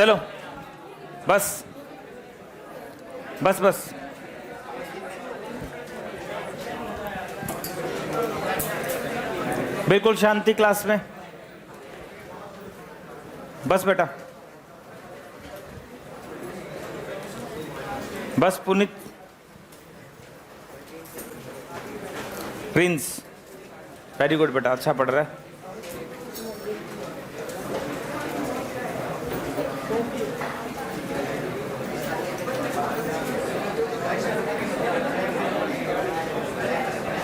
चलो बस बस बस। बिल्कुल शांति क्लास में। बस बेटा बस। पुनीत, प्रिंस, वेरी गुड बेटा, अच्छा पढ़ रहा है।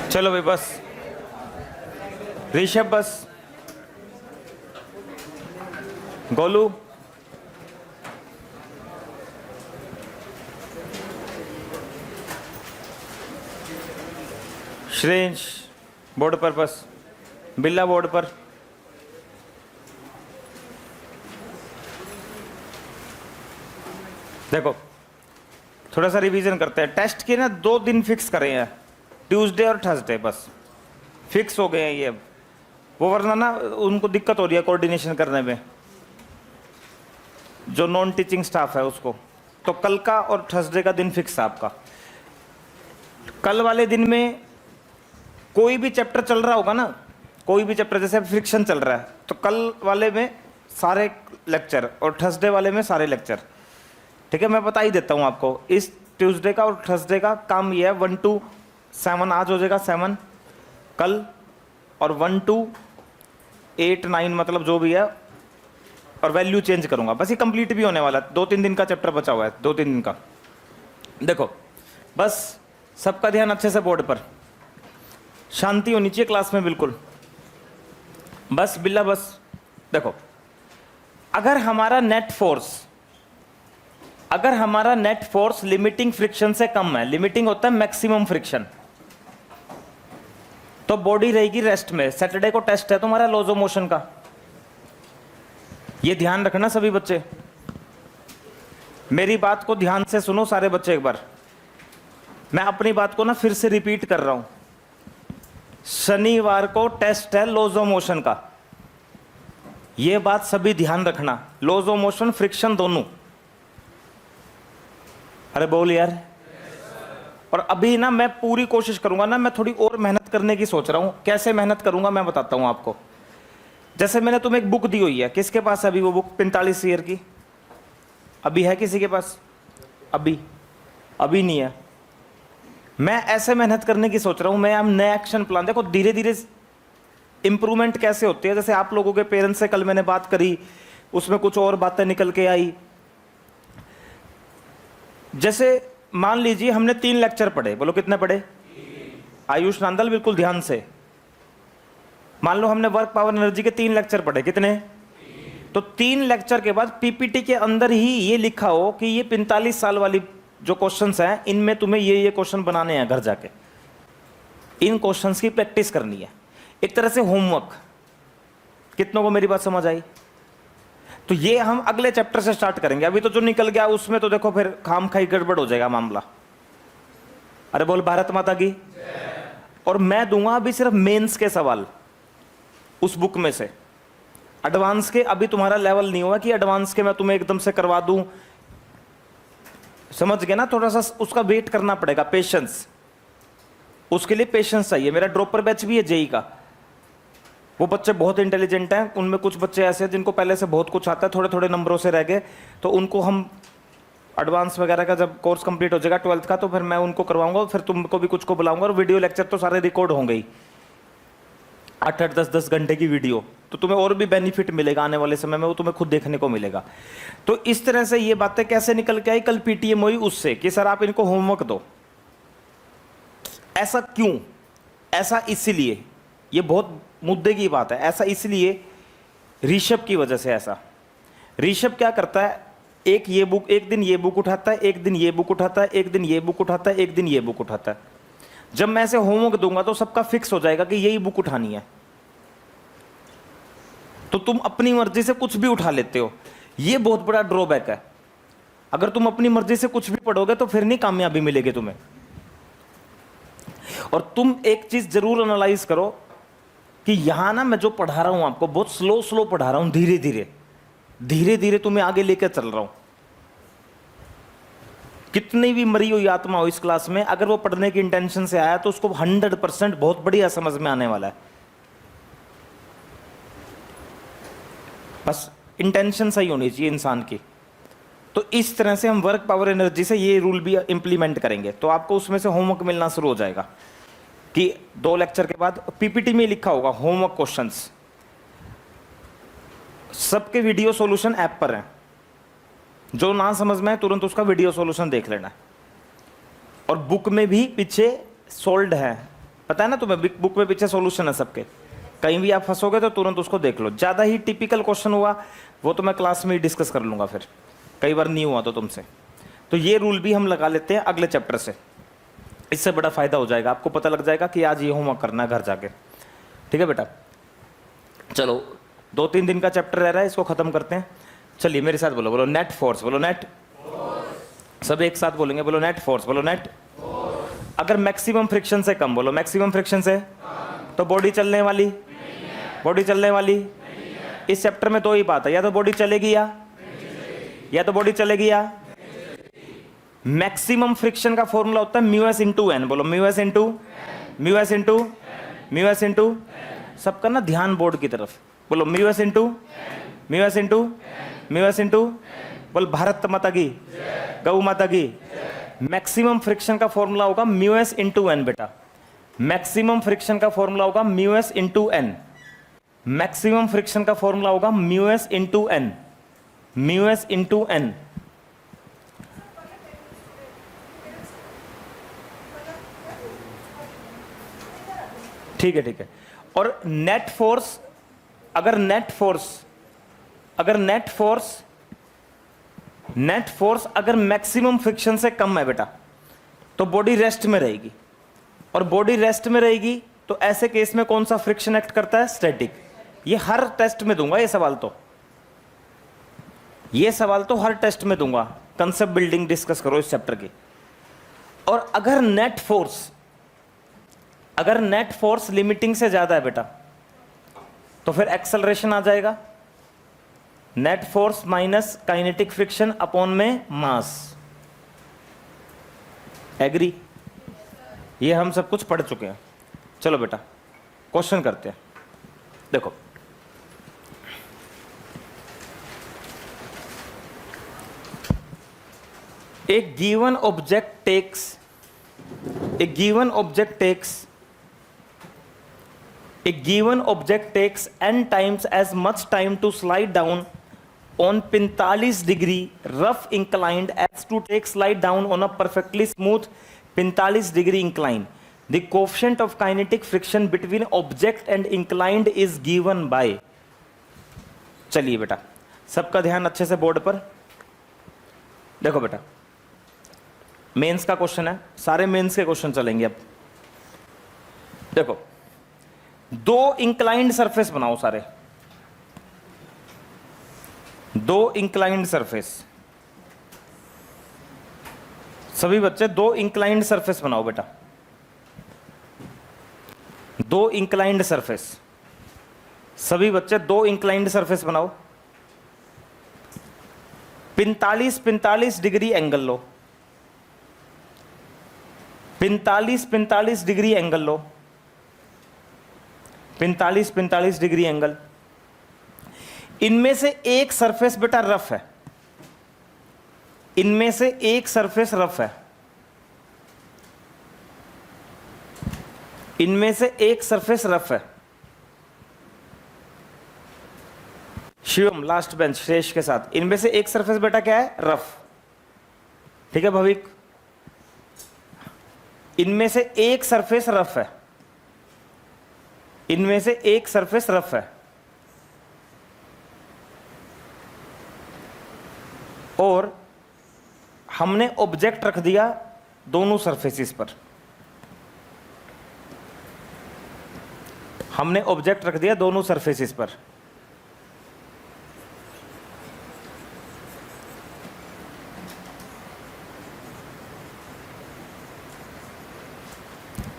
चलो भाई बस। ऋषभ बस। गोलू, श्रेंश बोर्ड पर बस। बिल्ला बोर्ड पर। देखो थोड़ा सा रिवीजन करते हैं। टेस्ट के ना 2 दिन फिक्स करे हैं, ट्यूसडे और थर्सडे, बस फिक्स हो गए हैं ये अब। वो वरना ना उनको दिक्कत हो रही है कोऑर्डिनेशन करने में, जो नॉन टीचिंग स्टाफ है उसको। तो कल का और थर्सडे का दिन फिक्स है आपका। कल वाले दिन में कोई भी चैप्टर चल रहा होगा ना, कोई भी चैप्टर, जैसे फ्रिक्शन चल रहा है तो कल वाले में सारे लेक्चर और थर्सडे वाले में सारे लेक्चर। ठीक है, मैं बता ही देता हूँ आपको। इस ट्यूसडे का और थर्सडे का काम ये है 1 to 7 आज हो जाएगा 7 कल, और 1 to 8 9 मतलब जो भी है, और वैल्यू चेंज करूंगा बस। ये कंप्लीट भी होने वाला है, 2-3 दिन का चैप्टर बचा हुआ है, 2-3 दिन का। देखो बस सबका ध्यान अच्छे से बोर्ड पर, शांति होनी चाहिए क्लास में बिल्कुल। बस बिल्ला बस। देखो अगर हमारा नेट फोर्स लिमिटिंग फ्रिक्शन से कम है, लिमिटिंग होता है मैक्सिमम फ्रिक्शन, तो बॉडी रहेगी रेस्ट में। सैटरडे को टेस्ट है तुम्हारा लॉज ऑफ मोशन का, ये ध्यान रखना सभी बच्चे। मेरी बात को ध्यान से सुनो सारे बच्चे एक बार। मैं अपनी बात को ना फिर से रिपीट कर रहा हूं। शनिवार को टेस्ट है लॉज ऑफ मोशन का, ये बात सभी ध्यान रखना। लॉज ऑफ मोशन फ्रिक्शन दोनों। अरे बोल यार। और अभी ना मैं पूरी कोशिश करूंगा ना, मैं थोड़ी और मेहनत करने की सोच रहा हूं। कैसे मेहनत करूंगा मैं बताता हूं आपको। जैसे मैंने तुम्हें एक बुक दी हुई है, किसके पास है अभी वो बुक 45 ईयर की? अभी है किसी के पास? अभी नहीं है। मैं ऐसे मेहनत करने की सोच रहा हूं। मैं नया एक्शन प्लान, देखो धीरे धीरे इंप्रूवमेंट कैसे होती है। जैसे आप लोगों के पेरेंट्स से कल मैंने बात करी, उसमें कुछ और बातें निकल के आई। जैसे मान लीजिए हमने 3 लेक्चर पढ़े, बोलो कितने पढ़े? आयुष नांदल बिल्कुल ध्यान से। मान लो हमने वर्क पावर एनर्जी के 3 लेक्चर पढ़े, कितने? तो 3 लेक्चर के बाद पीपीटी के अंदर ही ये लिखा हो कि ये 45 साल वाली जो क्वेश्चंस हैं, इनमें तुम्हें ये क्वेश्चन बनाने हैं घर जाके। इन क्वेश्चंस की प्रैक्टिस करनी है, एक तरह से होमवर्क। कितनों को मेरी बात समझ आई? तो ये हम अगले चैप्टर से स्टार्ट करेंगे। अभी तो जो निकल गया उसमें तो देखो फिर खाम खाई गड़बड़ हो जाएगा मामला। अरे बोल भारत माता की। और मैं दूंगा अभी सिर्फ मेंस के सवाल उस बुक में से। एडवांस के अभी तुम्हारा लेवल नहीं हुआ कि एडवांस के मैं तुम्हें एकदम से करवा दूं, समझ गए ना? थोड़ा सा उसका वेट करना पड़ेगा, पेशेंस। उसके लिए पेशेंस चाहिए। मेरा ड्रॉपर बैच भी है जेई का, वो बच्चे बहुत इंटेलिजेंट हैं। उनमें कुछ बच्चे ऐसे हैं जिनको पहले से बहुत कुछ आता है, थोड़े थोड़े नंबरों से रह गए, तो उनको हम एडवांस वगैरह का जब कोर्स कंप्लीट हो जाएगा 12th का, तो फिर मैं उनको करवाऊंगा। फिर तुमको भी कुछ को बुलाऊंगा, और वीडियो लेक्चर तो सारे रिकॉर्ड होंगे ही, 8-8 10-10 घंटे की वीडियो। तो तुम्हें और भी बेनिफिट मिलेगा आने वाले समय में, वो तुम्हें खुद देखने को मिलेगा। तो इस तरह से ये बातें कैसे निकल के आई कल पीटीएम हुई उससे, कि सर आप इनको होमवर्क दो। ऐसा क्यों? ऐसा इसलिए, ये बहुत मुद्दे की बात है। ऐसा इसलिए ऋषभ की वजह से। ऐसा ऋषभ क्या करता है, एक दिन ये बुक उठाता है, एक दिन ये बुक उठाता है, एक दिन ये बुक उठाता है, एक दिन ये बुक उठाता है। जब मैं ऐसे होमवर्क दूंगा तो सबका फिक्स हो जाएगा कि यही बुक उठानी है, तो तुम अपनी मर्जी से कुछ भी उठा लेते हो। ये बहुत बड़ा ड्रॉबैक है। अगर तुम अपनी मर्जी से कुछ भी पढ़ोगे तो फिर नहीं कामयाबी मिलेगी तुम्हें। और तुम एक चीज जरूर एनालाइज करो कि यहां ना मैं जो पढ़ा रहा हूं आपको, बहुत स्लो पढ़ा रहा हूं, धीरे धीरे। धीरे धीरे तुम्हें आगे लेकर चल रहा हूं। कितनी भी मरी हुई आत्मा हो इस क्लास में, अगर वो पढ़ने की इंटेंशन से आया तो उसको 100% बहुत बढ़िया समझ में आने वाला है। बस इंटेंशन सही होनी चाहिए इंसान की। तो इस तरह से हम वर्क पावर एनर्जी से ये रूल भी इंप्लीमेंट करेंगे, तो आपको उसमें से होमवर्क मिलना शुरू हो जाएगा कि 2 लेक्चर के बाद पीपीटी में लिखा होगा होमवर्क क्वेश्चंस। सबके वीडियो सॉल्यूशन ऐप पर हैं, जो ना समझ में है तुरंत उसका वीडियो सॉल्यूशन देख लेना है। और बुक में भी पीछे सोल्ड है, पता है ना तुम्हें, बुक में पीछे सॉल्यूशन है सबके। कहीं भी आप फंसोगे तो तुरंत उसको देख लो। ज़्यादा ही टिपिकल क्वेश्चन हुआ वो तो मैं क्लास में ही डिस्कस कर लूँगा, फिर कई बार नहीं हुआ तो तुमसे। तो ये रूल भी हम लगा लेते हैं अगले चैप्टर से, इससे बड़ा फायदा हो जाएगा, आपको पता लग जाएगा कि आज ये होमवर्क करना है घर जाके। ठीक है बेटा, चलो 2-3 दिन का चैप्टर रह रहा है, इसको खत्म करते हैं। चलिए मेरे साथ बोलो, बोलो नेट फोर्स, बोलो नेट फोर्स। सब एक साथ बोलेंगे, बोलो नेट फोर्स, बोलो नेट फोर्स। अगर मैक्सिमम फ्रिक्शन से कम, बोलो मैक्सिमम फ्रिक्शन से कम, तो बॉडी चलने वाली, बॉडी चलने वाली। इस चैप्टर में 2 ही बात है, या तो बॉडी चलेगी या तो बॉडी चलेगी या। मैक्सिमम फ्रिक्शन का फॉर्मूला होता है म्यू एस इंटू एन, बोलो mu s into, mu s into, mu s into. सबका ना ध्यान बोर्ड की तरफ, बोलो mu s into, mu s into, mu s into. बोल भारत माता की, गौ माता की। मैक्सिमम फ्रिक्शन का फॉर्मूला होगा म्यू एस इंटू एन बेटा। मैक्सिमम फ्रिक्शन का फॉर्मूला होगा mu s into n. Maximum friction का फॉर्मूला होगा mu s into n, mu s into n. ठीक है, ठीक है। और नेट फोर्स, अगर नेट फोर्स अगर मैक्सिमम फ्रिक्शन से कम है बेटा, तो बॉडी रेस्ट में रहेगी। और बॉडी रेस्ट में रहेगी तो ऐसे केस में कौन सा फ्रिक्शन एक्ट करता है? स्टैटिक। ये हर टेस्ट में दूंगा ये सवाल तो हर टेस्ट में दूंगा। कंसेप्ट बिल्डिंग डिस्कस करो इस चैप्टर की। और अगर नेट फोर्स लिमिटिंग से ज्यादा है बेटा, तो फिर एक्सेलरेशन आ जाएगा। Net force minus kinetic friction upon में मास। एग्री? ये हम सब कुछ पढ़ चुके हैं। चलो बेटा क्वेश्चन करते हैं। देखो a given object takes n times as much time to slide down on 45 degree rough inclined as to take slide down on a perfectly smooth 45 degree incline. The coefficient of kinetic friction between object and inclined is given by। चलिए बेटा सबका ध्यान अच्छे से board पर देखो। बेटा mains का क्वेश्चन है, सारे मेंस के क्वेश्चन चलेंगे अब। देखो 2 इंक्लाइंड सरफेस बनाओ, सारे 2 इंक्लाइंड सरफेस। सभी बच्चे 2 इंक्लाइंड सरफेस बनाओ बेटा। 2 इंक्लाइंड सरफेस, सभी बच्चे 2 इंक्लाइंड सरफेस बनाओ। 45 डिग्री एंगल लो, 45 डिग्री एंगल लो, 45 डिग्री एंगल। इनमें से एक सरफेस बेटा रफ है, इनमें से एक सरफेस रफ है, इनमें से एक सरफेस रफ है। शिवम लास्ट बेंच शेष के साथ, इनमें से एक सरफेस बेटा क्या है? रफ। ठीक है भविक, इनमें से एक सरफेस रफ है, इनमें से एक सरफेस रफ है। और हमने ऑब्जेक्ट रख दिया दोनों सरफेसेस पर, हमने ऑब्जेक्ट रख दिया दोनों सरफेसेस पर।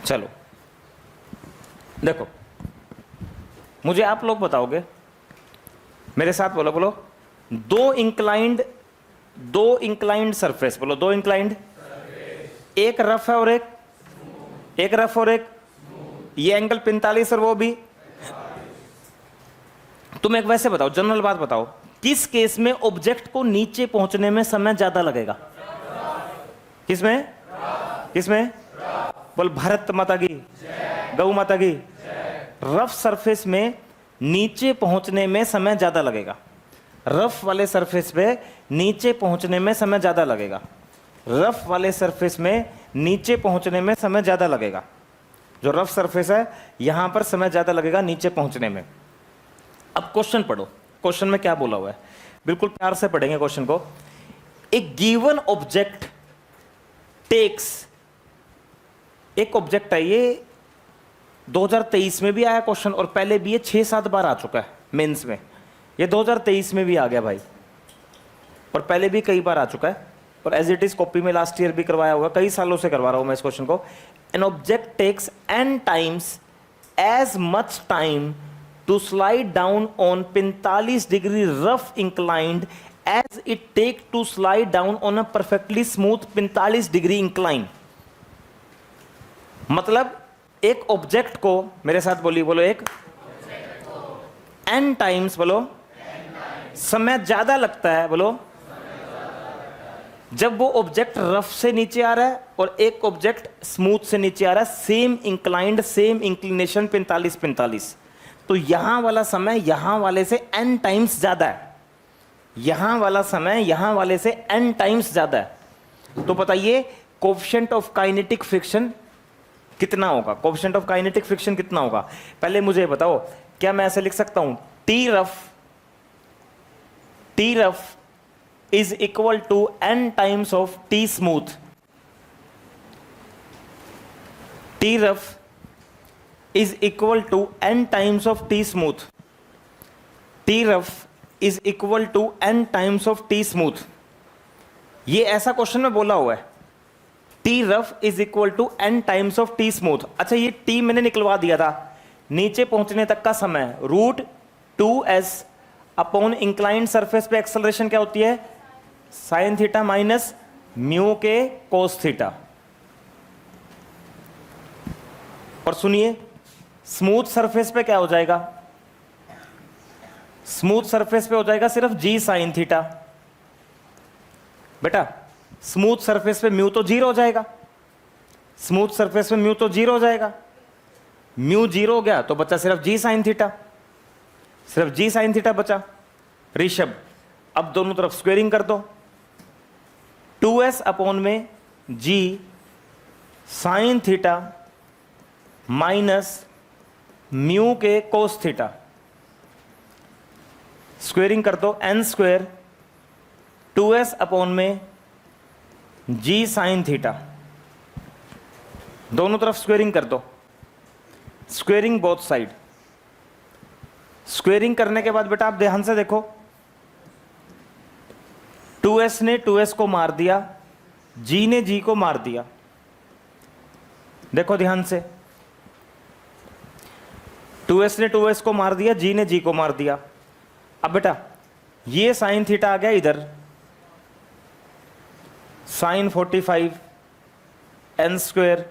चलो देखो, मुझे आप लोग बताओगे, मेरे साथ बोलो, बोलो दो इंक्लाइंड सरफेस, बोलो दो इंक्लाइंड, एक रफ है और एक रफ और एक, ये एंगल 45 और वो भी। तुम एक वैसे बताओ, जनरल बात बताओ, किस केस में ऑब्जेक्ट को नीचे पहुंचने में समय ज्यादा लगेगा? किसमें? किसमें? बोल भारत माता की, गौ माता की। रफ सरफेस में नीचे पहुंचने में समय ज्यादा लगेगा, रफ वाले सरफेस पे नीचे पहुंचने में समय ज्यादा लगेगा, रफ वाले सरफेस में नीचे पहुंचने में समय ज्यादा लगेगा। जो रफ सरफेस है यहां पर समय ज्यादा लगेगा नीचे पहुंचने में। अब क्वेश्चन पढ़ो, क्वेश्चन में क्या बोला हुआ है, बिल्कुल प्यार से पढ़ेंगे क्वेश्चन को। ए गिवन ऑब्जेक्ट टेक्स, एक ऑब्जेक्ट है, ये 2023 में भी आया क्वेश्चन और पहले भी ये 6-7 बार आ चुका है मेंस में, ये 2023 में भी आ गया भाई, और पहले भी कई बार आ चुका है, और एज इट इज कॉपी में लास्ट ईयर भी करवाया होगा, कई सालों से करवा रहा हूं मैं इस क्वेश्चन को। An object takes n times as much time to slide down on 45 degree rough inclined as it take to slide down on a perfectly smooth 45 degree incline. मतलब एक ऑब्जेक्ट को, मेरे साथ बोलिए, बोलो, एक n टाइम्स, बोलो, समय ज्यादा लगता है, बोलो, जब वो ऑब्जेक्ट रफ से नीचे आ रहा है और एक ऑब्जेक्ट स्मूथ से नीचे आ रहा है, सेम इंक्लाइंड, सेम इंक्लिनेशन 45-45, तो यहां वाला समय यहां वाले से n टाइम्स ज्यादा है, यहां वाला समय यहां वाले से n टाइम्स ज्यादा है। तो बताइए कोएफिशिएंट ऑफ काइनेटिक फ्रिक्शन कितना होगा? कोएफिशिएंट ऑफ काइनेटिक फ्रिक्शन कितना होगा? पहले मुझे बताओ, क्या मैं ऐसे लिख सकता हूं, T rough is equal to n times of t smooth? T rough is equal to n times of t smooth. T rough is equal to n times of t smooth. ये ऐसा क्वेश्चन में बोला हुआ है, T rough is equal to n times of t smooth। अच्छा, ये t मैंने निकलवा दिया था, नीचे पहुंचने तक का समय √2s अपॉन इंक्लाइंड सरफेस पे एक्सेलरेशन क्या होती है? Sign theta minus mu k cos theta. और सुनिए, स्मूथ सरफेस पे क्या हो जाएगा? स्मूथ सरफेस पे हो जाएगा सिर्फ जी साइन थीटा। बेटा स्मूथ सरफेस पे म्यू तो 0 हो जाएगा, स्मूथ सरफेस पे म्यू तो 0 हो जाएगा, म्यू 0 हो गया तो बचा सिर्फ जी साइन थीटा, सिर्फ जी साइन थीटा बचा। ऋषभ, अब दोनों तरफ स्क्वेयरिंग कर दो, 2s अपॉन में जी sine theta minus mu k cos theta, squaring कर दो, n स्क्वेयर 2s अपॉन में जी साइन थीटा, दोनों तरफ स्क्वेयरिंग कर दो, स्क्वेयरिंग बोथ साइड। स्क्वेयरिंग करने के बाद बेटा आप ध्यान से देखो, 2s ने 2s को मार दिया, g ने g को मार दिया। देखो ध्यान से, 2s ने 2s को मार दिया, g ने g को मार दिया। अब बेटा ये साइन थीटा आ गया इधर, sine 45 n square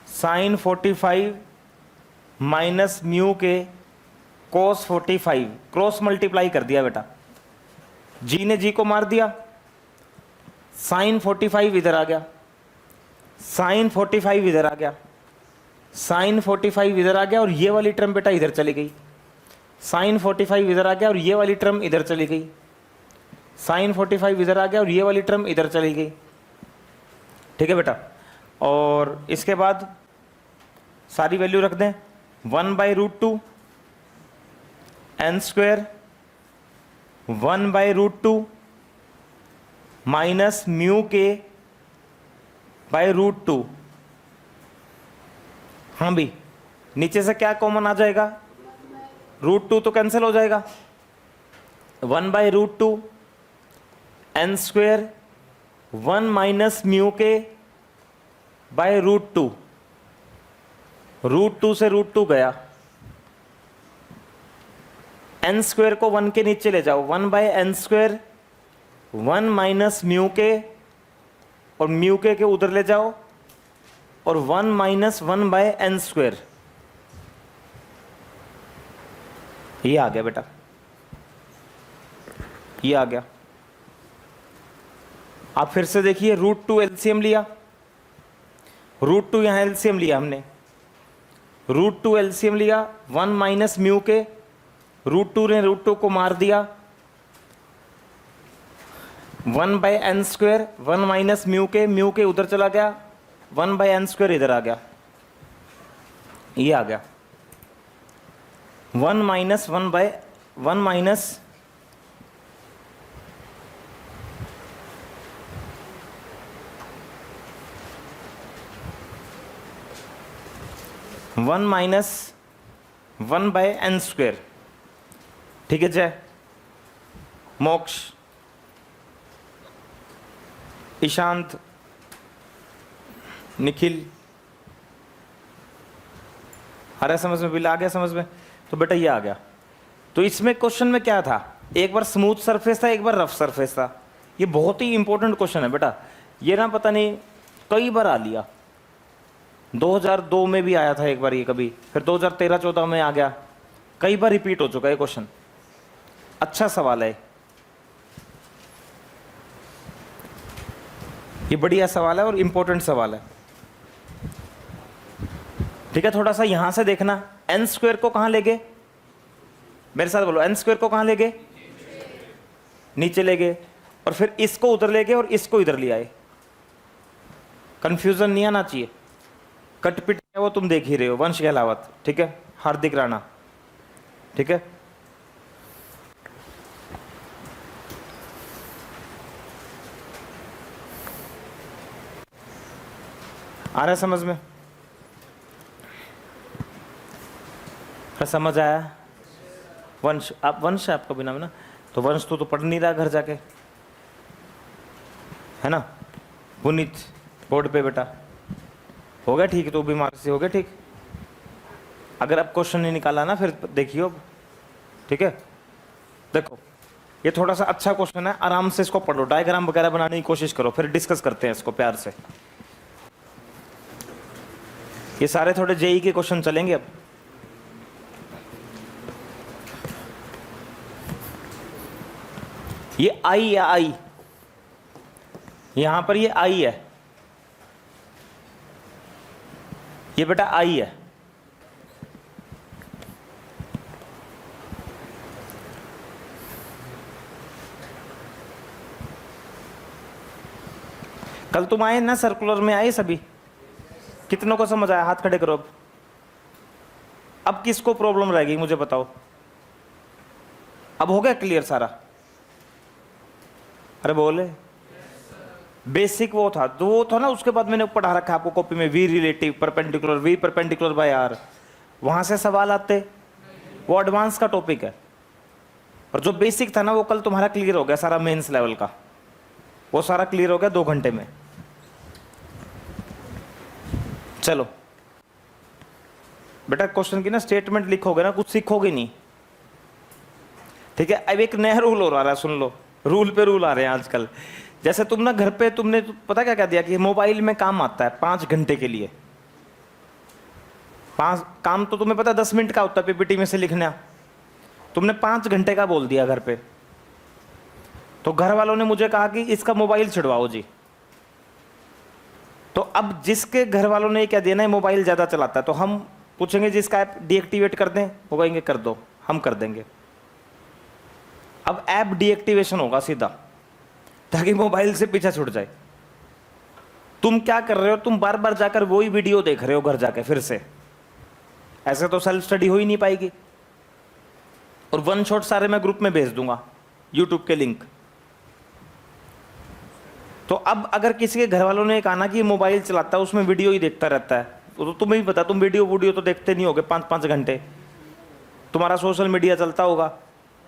sine 45 minus mu k cos 45, cross multiply कर दिया बेटा, जी ने जी को मार दिया, साइन 45 इधर आ गया, साइन 45 इधर आ गया, साइन 45 इधर आ गया, और ये वाली टर्म बेटा इधर चली गई, साइन 45 इधर आ गया और ये वाली टर्म इधर चली गई, साइन 45 इधर आ गया और ये वाली टर्म इधर चली गई। ठीक है बेटा, और इसके बाद सारी वैल्यू रख दें, 1/√2 n स्क्वेयर 1/√2 माइनस म्यू के बाय √2। हाँ भी, नीचे से क्या कॉमन आ जाएगा? √2 तो कैंसिल हो जाएगा, 1/√2 n स्क्वेयर 1 माइनस म्यू के बाय √2, √2 से √2 गया, एन स्क्वायर को 1 के नीचे ले जाओ, 1/n², 1 माइनस म्यू के, और म्यू के उधर ले जाओ, और 1 माइनस 1/n²। ये आ गया बेटा, ये आ गया। आप फिर से देखिए, √2 एलसीएम लिया, √2 यहां एलसीएम लिया हमने, √2 एलसीएम लिया, 1 माइनस म्यू के, √2 ने √2 को मार दिया, 1/n², 1 माइनस म्यू के उधर चला गया, 1/n² इधर आ गया, ये आ गया 1 माइनस 1 माइनस 1/n²। ठीक है जय, मोक्ष, ईशांत, निखिल, आ रहा समझ में? बिल आ गया समझ में? तो बेटा ये आ गया। तो इसमें क्वेश्चन में क्या था, एक बार स्मूथ सरफेस था, एक बार रफ सरफेस था। ये बहुत ही इंपॉर्टेंट क्वेश्चन है बेटा, ये ना पता नहीं कई बार आ लिया, 2002 में भी आया था एक बार ये, कभी फिर 2013-14 में आ गया, कई बार रिपीट हो चुका है क्वेश्चन। अच्छा सवाल है ये, बढ़िया सवाल है और इंपॉर्टेंट सवाल है। ठीक है, थोड़ा सा यहां से देखना, n² को कहां ले गए, मेरे साथ बोलो, n² को कहां ले गए, नीचे ले गए, और फिर इसको उधर ले गए और इसको इधर ले आए। कंफ्यूजन नहीं आना चाहिए, कटपिट है वो तुम देख ही रहे हो, वंश गहलावत, ठीक है, हार्दिक राणा, ठीक है। आ रहा है समझ में? समझ आया? वंश, आप वंश है आपका भी नाम ना, तो वंश तो पढ़ नहीं रहा घर जाके, है ना। पुनीत बोर्ड पे बेटा हो गया ठीक, तो बीमार से हो गया ठीक। अगर आप क्वेश्चन नहीं निकाला ना फिर देखियो, ठीक है। देखो ये थोड़ा सा अच्छा क्वेश्चन है, आराम से इसको पढ़ो, डायग्राम वगैरह बनाने की कोशिश करो, फिर डिस्कस करते हैं इसको प्यार से। ये सारे थोड़े जेई के क्वेश्चन चलेंगे अब। ये आई है, आई, यहां पर ये आई है, ये बेटा आई है। कल तुम आए ना सर्कुलर में, आए सभी? कितनों को समझ आया? हाथ खड़े करो। अब किसको प्रॉब्लम रहेगी मुझे बताओ? अब हो गया क्लियर सारा? अरे बोले बेसिक वो था, तो वो था ना, उसके बाद मैंने पढ़ा रखा है आपको कॉपी में, v relative perpendicular, v perpendicular by r, वहां से सवाल आते, वो एडवांस का टॉपिक है। और जो बेसिक था ना वो कल तुम्हारा क्लियर हो गया सारा, मेंस लेवल का वो सारा क्लियर हो गया 2 घंटे में। चलो बेटा क्वेश्चन की ना स्टेटमेंट लिखोगे ना कुछ सीखोगे नहीं, ठीक है। अब एक नया रूल हो रहा है, सुन लो, रूल पे रूल आ रहे हैं आजकल। जैसे तुम ना घर पे तुमने पता क्या क्या दिया कि मोबाइल में काम आता है 5 घंटे के लिए, 5 काम तो तुम्हें पता 10 मिनट का होता है पीपीटी में से लिखना, तुमने 5 घंटे का बोल दिया घर पे। तो घर वालों ने मुझे कहा कि इसका मोबाइल छिड़वाओ जी। तो अब जिसके घर वालों ने क्या देना है, मोबाइल ज्यादा चलाता है, तो हम पूछेंगे जिसका ऐप डीएक्टिवेट कर दें, वो कहेंगे कर दो, हम कर देंगे। अब ऐप डीएक्टिवेशन होगा सीधा, ताकि मोबाइल से पीछा छूट जाए। तुम क्या कर रहे हो, तुम बार बार जाकर वही वीडियो देख रहे हो घर जाके फिर से, ऐसे तो सेल्फ स्टडी हो ही नहीं पाएगी। और 1 शॉट सारे मैं ग्रुप में भेज दूंगा, यूट्यूब के लिंक। तो अब अगर किसी के घर वालों ने कहा ना कि मोबाइल चलाता है उसमें वीडियो ही देखता रहता है, तो तुम्हें भी पता, तुम वीडियो तो देखते नहीं होगे 5-5 घंटे, तुम्हारा सोशल मीडिया चलता होगा,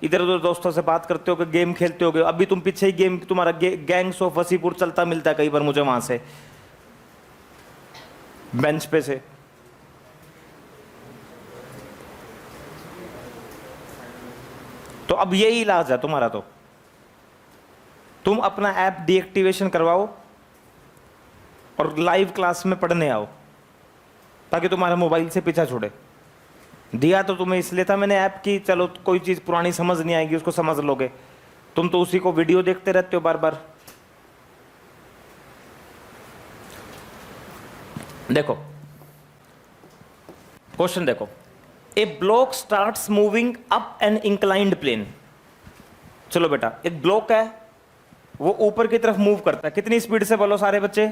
इधर उधर दोस्तों से बात करते हो, गेम खेलते होगे। अभी तुम पीछे ही गेम, तुम्हारा गैंग्स ऑफ वसीपुर चलता मिलता है कई बार मुझे वहां से बेंच पे से। तो अब यही इलाज है तुम्हारा। तो तुम अपना ऐप डीएक्टिवेशन करवाओ और लाइव क्लास में पढ़ने आओ, ताकि तुम्हारा मोबाइल से पीछा छोड़े। दिया तो तुम्हें इसलिए था मैंने ऐप की, चलो कोई चीज़ पुरानी समझ नहीं आएगी उसको समझ लोगे। तुम तो उसी को वीडियो देखते रहते हो बार बार। देखो क्वेश्चन देखो, a block starts moving up an inclined plane. चलो बेटा, एक ब्लॉक है वो ऊपर की तरफ मूव करता है, कितनी स्पीड से बोलो सारे बच्चे?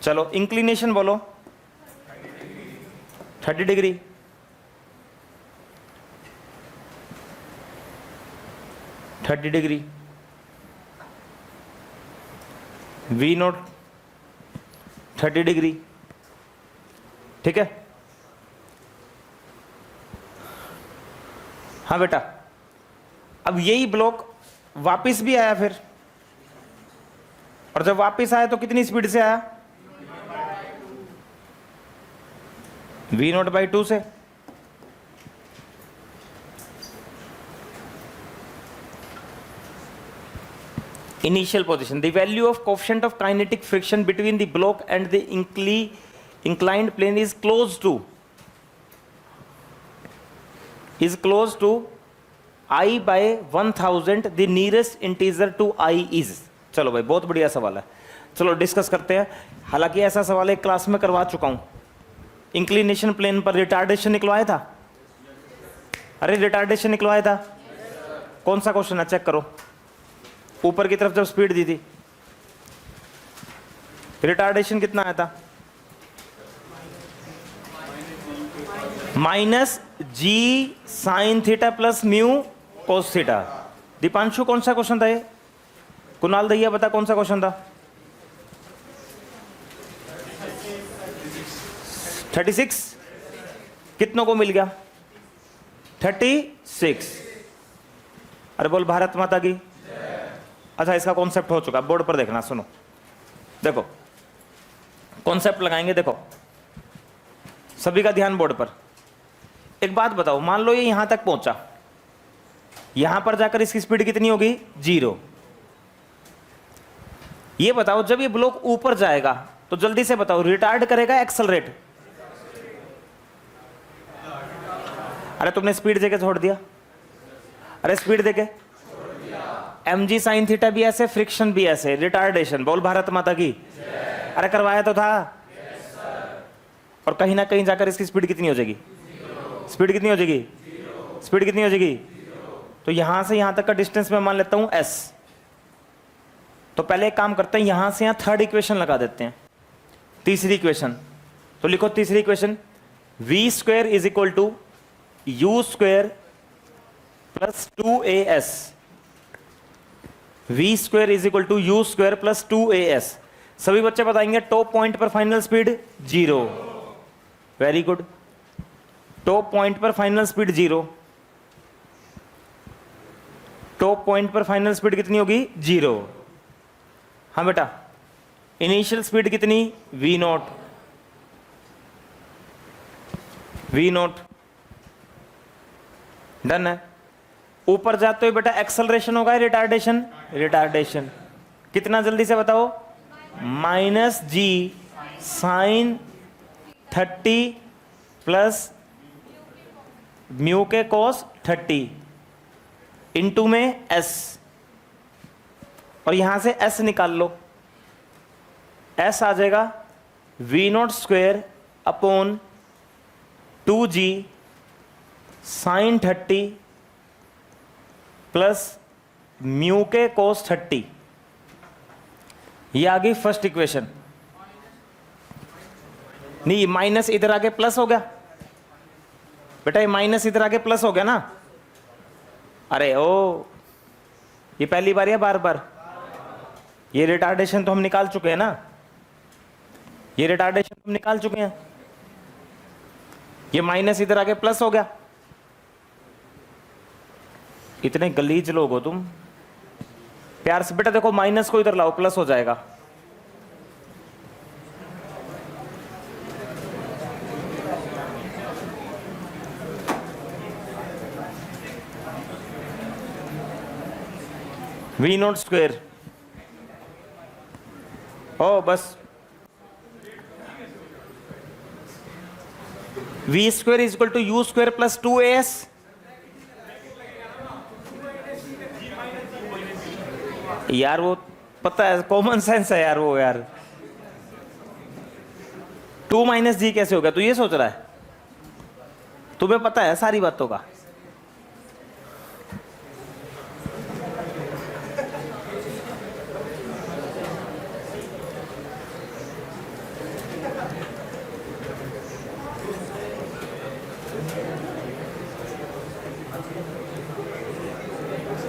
चलो इंक्लिनेशन बोलो। 30 डिग्री। वी नोट 30 डिग्री, ठीक है। हाँ बेटा, अब यही ब्लॉक वापिस भी आया फिर, और जब वापिस आया तो कितनी स्पीड से आया? v0/2 से। Initial position. The value of coefficient of kinetic friction between the block and the inclined plane is close to I by 1000. The nearest integer to I is. चलो भाई, बहुत बढ़िया सवाल है, चलो डिस्कस करते हैं। हालांकि ऐसा सवाल एक क्लास में करवा चुका हूं। इंक्लिनेशन प्लेन पर रिटार्डेशन निकलवाया था। अरे रिटार्डेशन निकलवाया था। कौन सा क्वेश्चन है, चेक करो। ऊपर की तरफ जब स्पीड दी थी, रिटार्डेशन कितना आया था? -g sin theta plus mu cos theta. Deepanshu कौन सा क्वेश्चन था ये? कुणाल दैया बता कौन सा क्वेश्चन था? 36। कितनों को मिल गया? 36। अरे बोल भारत माता की। अच्छा, इसका कॉन्सेप्ट हो चुका, बोर्ड पर देखना, सुनो। देखो कॉन्सेप्ट लगाएंगे, देखो सभी का ध्यान बोर्ड पर। एक बात बताओ, मान लो ये यहां तक पहुंचा, यहां पर जाकर इसकी स्पीड कितनी होगी? 0। ये बताओ जब ये ब्लॉक ऊपर जाएगा तो जल्दी से बताओ, रिटार्ड करेगा एक्सेलरेट? अरे तुमने स्पीड देके छोड़ दिया। अरे स्पीड देके mg sin थीटा भी ऐसे, फ्रिक्शन भी ऐसे, रिटार्डेशन। बोल भारत माता की। अरे करवाया तो था। और कहीं ना कहीं जाकर इसकी स्पीड कितनी हो जाएगी? स्पीड कितनी हो जाएगी? स्पीड कितनी हो जाएगी? तो यहां से यहां तक का डिस्टेंस मैं मान लेता हूं s। तो पहले एक काम करते हैं, यहां से यहां थर्ड इक्वेशन लगा देते हैं, तीसरी इक्वेशन। तो लिखो तीसरी equation, v² is equal to u² plus 2as। v² is equal to u² plus 2as। सभी बच्चे बताएंगे टॉप पॉइंट पर final speed 0। Very good. Top point पर फाइनल स्पीड 0। टॉप पॉइंट पर फाइनल स्पीड कितनी होगी? 0। हाँ बेटा, इनिशियल स्पीड कितनी? v0। डन है। ऊपर जाते हुए बेटा एक्सेलरेशन होगा, रिटार्डेशन? रिटार्डेशन। कितना जल्दी से बताओ? -g sin 30 प्लस म्यू के cos 30 इंटू में s। और यहां से s निकाल लो, s आ जाएगा v0² upon 2g sin 30 plus mu के cos 30। ये आ गई फर्स्ट इक्वेशन। नहीं, माइनस इधर आके प्लस हो गया बेटा, ये माइनस इधर आके प्लस हो गया ना। अरे ओ, ये पहली बार या बार बार? ये रिटार्डेशन तो हम निकाल चुके हैं ना, ये रिटार्डेशन हम निकाल चुके हैं। ये माइनस इधर आके प्लस हो गया। इतने गलीज लोग हो तुम। प्यार से बेटा देखो, माइनस को इधर लाओ, प्लस हो जाएगा। वी नॉट स्क्वेयर, ओ बस v square is equal to u square plus 2as। यार वो पता है, कॉमन सेंस है यार वो यार। 2 माइनस जी कैसे हो गया, तू ये सोच रहा है? तुम्हें पता है सारी बातों का।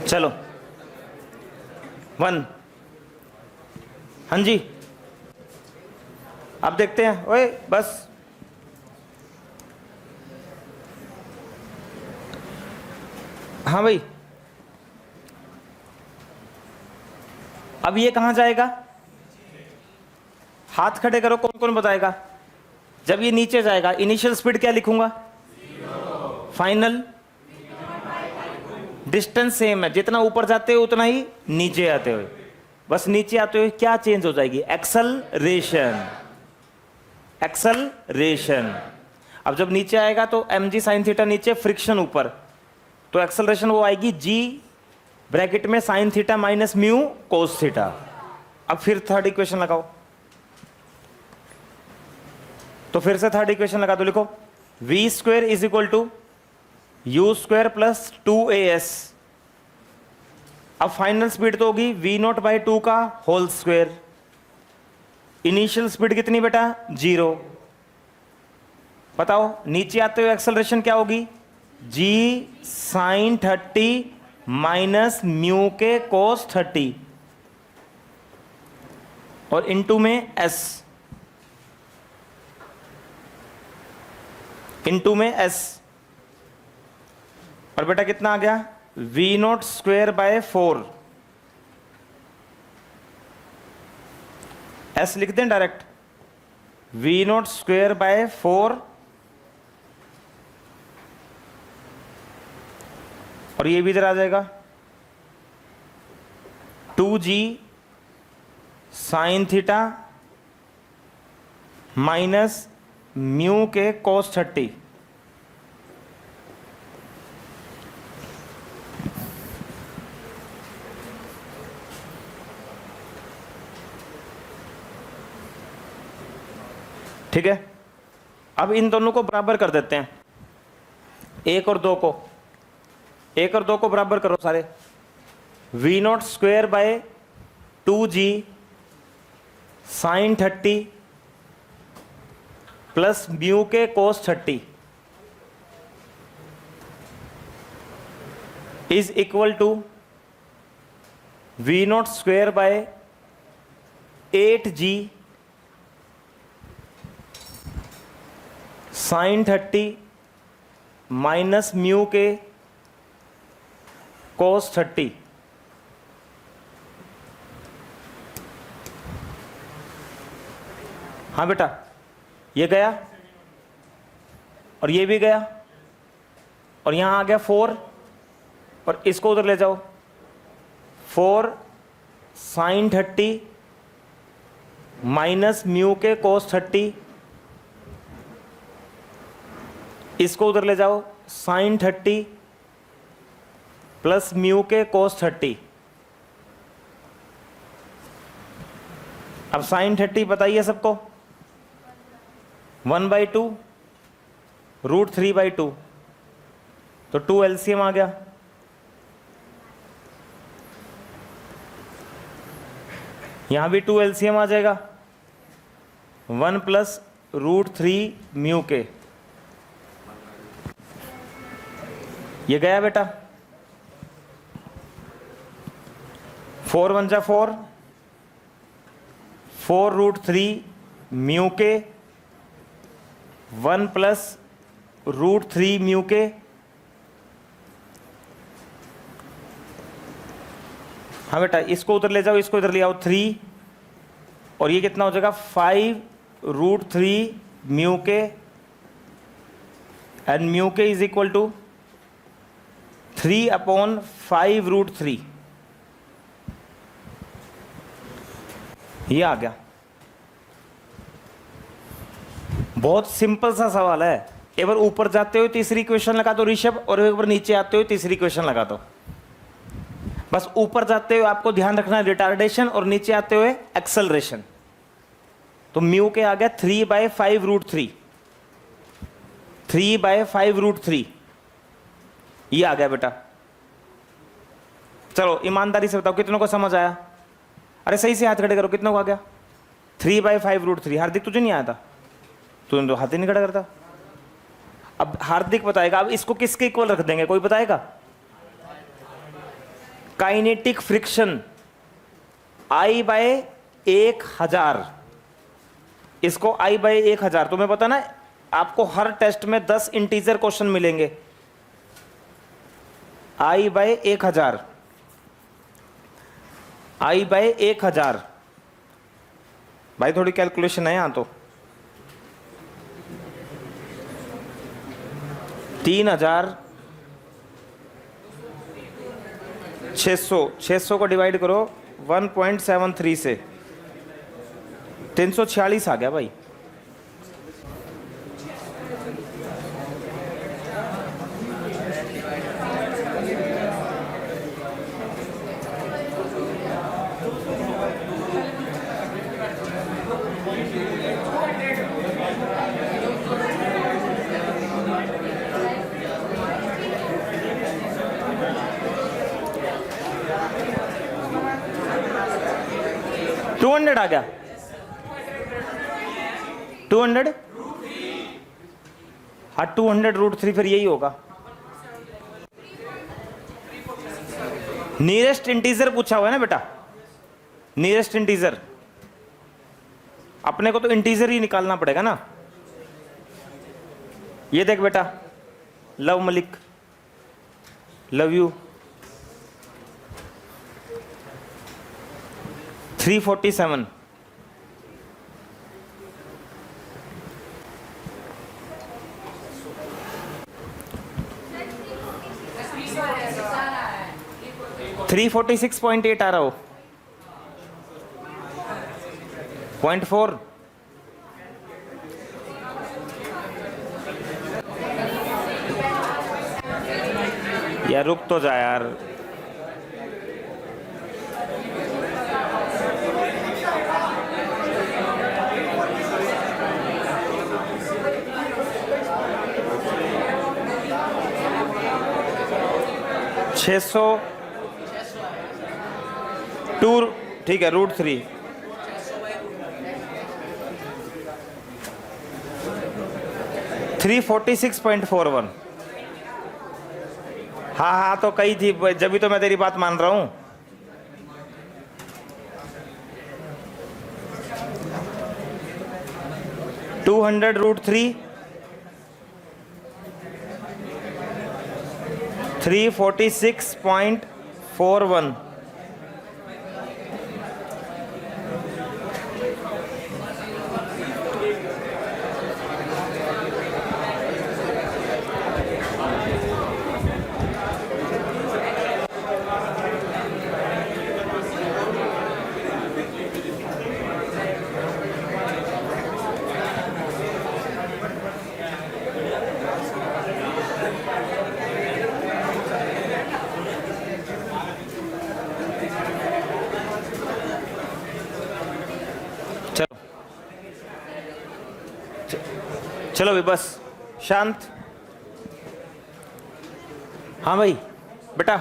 चलो 1, हाँ जी अब देखते हैं। ओए बस हाँ भाई, अब ये कहां जाएगा? हाथ खड़े करो, कौन कौन बताएगा? जब ये नीचे जाएगा इनिशियल स्पीड क्या लिखूंगा? फाइनल डिस्टेंस सेम है, जितना ऊपर जाते हो उतना ही नीचे आते हुए। बस नीचे आते हुए क्या चेंज हो जाएगी? एक्सेलरेशन। एक्सेलरेशन। अब जब नीचे आएगा तो mg sin थीटा नीचे, फ्रिक्शन ऊपर, तो एक्सेलरेशन वो आएगी g ब्रैकेट में sin theta minus mu cos theta. अब फिर थर्ड इक्वेशन लगाओ, तो फिर से थर्ड इक्वेशन लगा दो, लिखो v square is equal to u square plus 2as। अब फाइनल स्पीड तो होगी v नॉट बाई 2 का होल स्क्वेयर। इनिशियल स्पीड कितनी बेटा? 0। बताओ नीचे आते हुए एक्सेलरेशन क्या होगी? g sin 30 minus mu k cos 30 और इनटू में s, इनटू में s। और बेटा कितना आ गया? v not square bye 4। s लिख दें direct, v not square bye 4 और ये भी इधर आ जाएगा 2g sign theta minus mu k cos 30। ठीक है, अब इन दोनों को बराबर कर देते हैं, 1 और 2 को, 1 और 2 को बराबर करो सारे। v not square by 2g sine 30 plus mu k cos 30 is equal to v not square by 8g sine 30 minus mu k cos 30। हाँ बेटा, ये गया और ये भी गया और यहां आ गया 4 और इसको उधर ले जाओ। 4 sign 30 minus mu k cos 30, इसको उधर ले जाओ, sign 30 plus mu k cos 30। अब साइन 30 बताइए सबको, 1/2 √3/2, तो 2 एलसीएम आ गया। यहां भी 2 एलसीएम आ जाएगा, 1 प्लस √3 म्यू के। ये गया बेटा, 4 1 जा 4, 4 √3 म्यू के, 1 प्लस √3 म्यू के। हाँ बेटा, इसको उधर ले जाओ, इसको इधर ले आओ 3 और ये कितना हो जाएगा 5 √3 म्यू के एंड म्यू के इज इक्वल टू 3/5 √3। ये आ गया। बहुत सिंपल सा सवाल है। एक बार ऊपर जाते हुए तीसरी इक्वेशन लगा दो ऋषभ, और एक बार नीचे आते हुए तीसरी इक्वेशन लगा दो। बस ऊपर जाते हुए आपको ध्यान रखना है रिटार्डेशन, और नीचे आते हुए एक्सेलरेशन। तो म्यू के आ गया 3/5√3, 3/5√3, ये आ गया बेटा। चलो ईमानदारी से बताओ कितनों को समझ आया? अरे सही से हाथ खड़े करो, कितनों को आ गया? 3/5√3। हार्दिक तुझे नहीं आया था? तूने तो हाथ ही नहीं खड़ा करता। अब हार्दिक बताएगा। अब इसको किसके इक्वल रख देंगे, कोई बताएगा? काइनेटिक फ्रिक्शन I/1000, इसको I/1000। तुम्हें पता ना, आपको हर टेस्ट में 10 इंटीजर क्वेश्चन मिलेंगे। I/1000, I/1000। भाई थोड़ी कैलकुलेशन है यहां तो। 3600 को डिवाइड करो 1.73 से, 346 आ गया भाई। $200 आ गया। 200, हाँ 200√3 फिर यही होगा। नियरेस्ट इंटीजर पूछा हुआ है ना बेटा, नियरेस्ट इंटीजर। अपने को तो इंटीजर ही निकालना पड़ेगा ना। ये देख बेटा, लव मलिक, लव यू। 347, $346.8 आ रहा हो, 0.4। यार रुक तो जा यार। टू, ठीक है, √3। $346.41। हाँ हाँ तो कही थी, जब भी तो मैं तेरी बात मान रहा हूं। $200√3, 346.41। चलो भी बस शांत। हाँ भाई बेटा,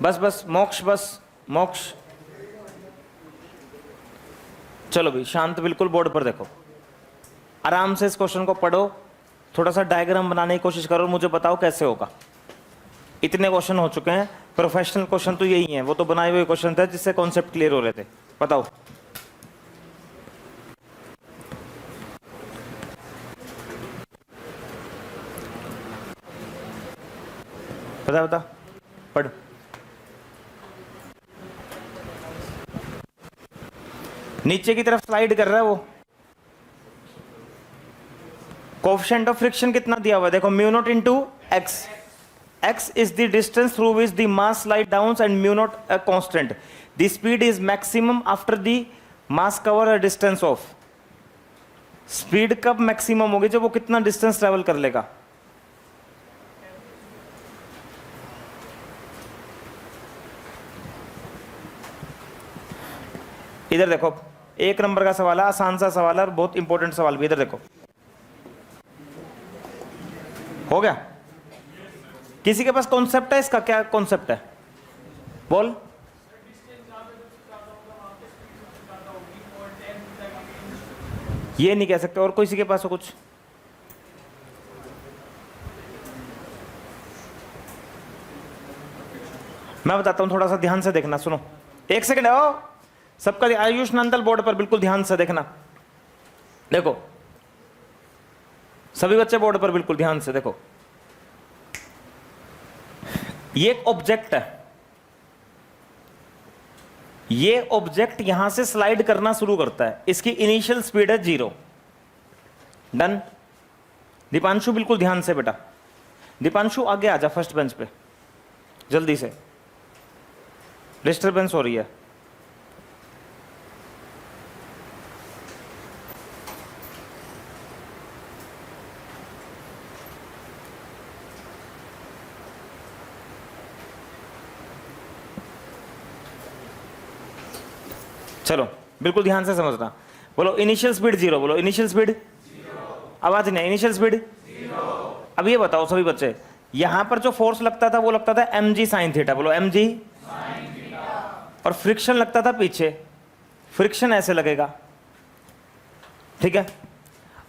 बस बस मोक्ष, बस मोक्ष। चलो भी शांत, बिल्कुल बोर्ड पर देखो, आराम से इस क्वेश्चन को पढ़ो, थोड़ा सा डायग्राम बनाने की कोशिश करो, मुझे बताओ कैसे होगा। इतने क्वेश्चन हो चुके हैं, प्रोफेशनल क्वेश्चन तो यही हैं, वो तो बनाए हुए क्वेश्चन थे जिससे कॉन्सेप्ट क्लियर हो रहे थे। बताओ बता बता, पढ़। नीचे की तरफ स्लाइड कर रहा है वो। कोएफिशिएंट ऑफ फ्रिक्शन कितना दिया हुआ है, देखो μ0 into x. X is the distance through which the mass slide down and μ0 a constant. The speed is maximum after the mass cover distance of. Speed कब मैक्सिमम होगी? जब वो कितना डिस्टेंस ट्रेवल कर लेगा। इधर देखो, एक नंबर का सवाल है, आसान सा सवाल है और बहुत इंपॉर्टेंट सवाल भी। इधर देखो, हो गया? किसी के पास कॉन्सेप्ट है इसका? क्या कॉन्सेप्ट है? बोल। ये नहीं कह सकते, और किसी के पास हो कुछ? मैं बताता हूं, थोड़ा सा ध्यान से देखना, सुनो। एक सेकंड आओ, सबका आयुष नंदल बोर्ड पर बिल्कुल ध्यान से देखना। देखो सभी बच्चे बोर्ड पर बिल्कुल ध्यान से देखो। ये एक ऑब्जेक्ट है, ये ऑब्जेक्ट यहां से स्लाइड करना शुरू करता है, इसकी इनिशियल स्पीड है 0। डन। दीपांशु बिल्कुल ध्यान से बेटा, दीपांशु आगे आ जा फर्स्ट बेंच पे जल्दी से, डिस्टरबेंस हो रही है। चलो बिल्कुल ध्यान से समझना। बोलो इनिशियल स्पीड 0, बोलो इनिशियल स्पीड 0। आवाज नहीं, इनिशियल स्पीड 0। अब ये बताओ सभी बच्चे, यहां पर जो फोर्स लगता था वो लगता था mg sin थीटा, बोलो mg sin थीटा। और फ्रिक्शन लगता था पीछे, फ्रिक्शन ऐसे लगेगा, ठीक है।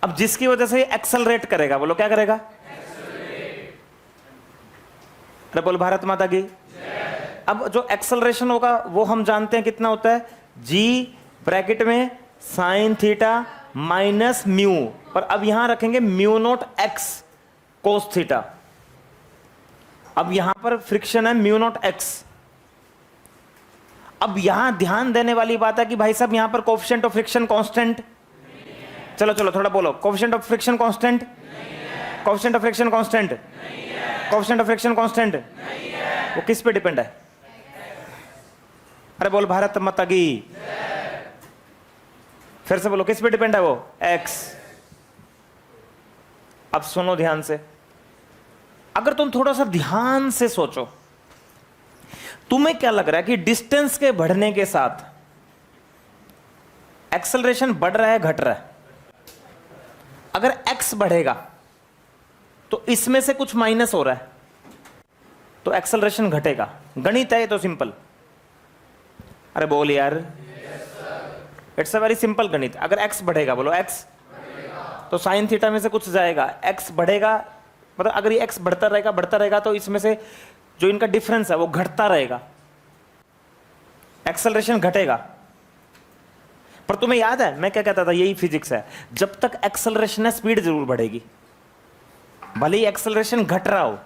अब जिसकी वजह से ये एक्सेलरेट करेगा, बोलो क्या करेगा? अरे बोल भारत माता की। अब जो एक्सेलरेशन होगा वो हम जानते हैं कितना होता है, g ब्रैकेट में साइन थीटा माइनस म्यू, पर अब यहां रखेंगे mu naught x cos theta. अब यहां पर फ्रिक्शन है म्यू नोट x। अब यहां ध्यान देने वाली बात है कि भाई साहब यहां पर कोएफिशिएंट ऑफ फ्रिक्शन कांस्टेंट, चलो चलो थोड़ा बोलो, coefficient of friction constant, coefficient of friction constant, coefficient of friction constant, वो किस पे डिपेंड है? अरे बोल भारत माता की। फिर से बोलो, किस पे डिपेंड है वो? x। अब सुनो ध्यान से, अगर तुम थोड़ा सा ध्यान से सोचो, तुम्हें क्या लग रहा है कि डिस्टेंस के बढ़ने के साथ एक्सेलरेशन बढ़ रहा है घट रहा है? अगर x बढ़ेगा तो इसमें से कुछ माइनस हो रहा है तो एक्सेलरेशन घटेगा। गणित है ये तो सिंपल। अरे बोल यार, इट्स अ वेरी सिंपल गणित। अगर x बढ़ेगा, बोलो x, तो साइन थीटा में से कुछ जाएगा, x बढ़ेगा, मतलब अगर ये x बढ़ता रहेगा तो इसमें से जो इनका डिफरेंस है वो घटता रहेगा, एक्सेलरेशन घटेगा। पर तुम्हें याद है मैं क्या कहता था? यही फिजिक्स है, जब तक एक्सेलरेशन है स्पीड जरूर बढ़ेगी, भले ही एक्सेलरेशन घट रहा हो।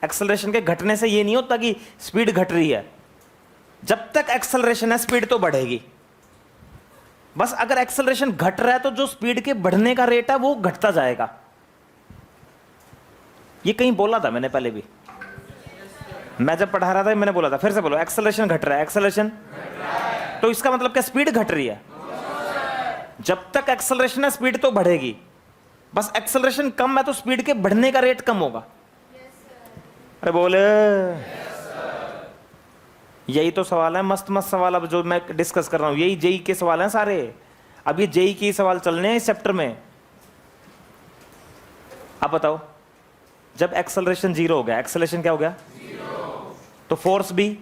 एक्सेलरेशन के घटने से ये नहीं होता कि स्पीड घट रही है, जब तक एक्सेलरेशन है स्पीड तो बढ़ेगी। बस अगर एक्सेलरेशन घट रहा है तो जो स्पीड के बढ़ने का रेट है वो घटता जाएगा। ये कहीं बोला था मैंने पहले भी, मैं जब पढ़ा रहा था मैंने बोला था। फिर से बोलो, एक्सेलरेशन घट रहा है, एक्सेलरेशन, तो इसका मतलब क्या? स्पीड घट रही है। जब तक एक्सेलरेशन है स्पीड तो बढ़ेगी, बस एक्सेलरेशन कम है तो स्पीड के बढ़ने का रेट कम होगा। अरे बोले, यही तो सवाल है, मस्त मस्त सवाल अब जो मैं डिस्कस कर रहा हूं, यही जेई के सवाल हैं सारे। अब ये जेई के सवाल चलने हैं इस चैप्टर में। अब बताओ, जब एक्सेलरेशन 0 हो गया, एक्सेलरेशन क्या हो गया? 0। तो फोर्स भी,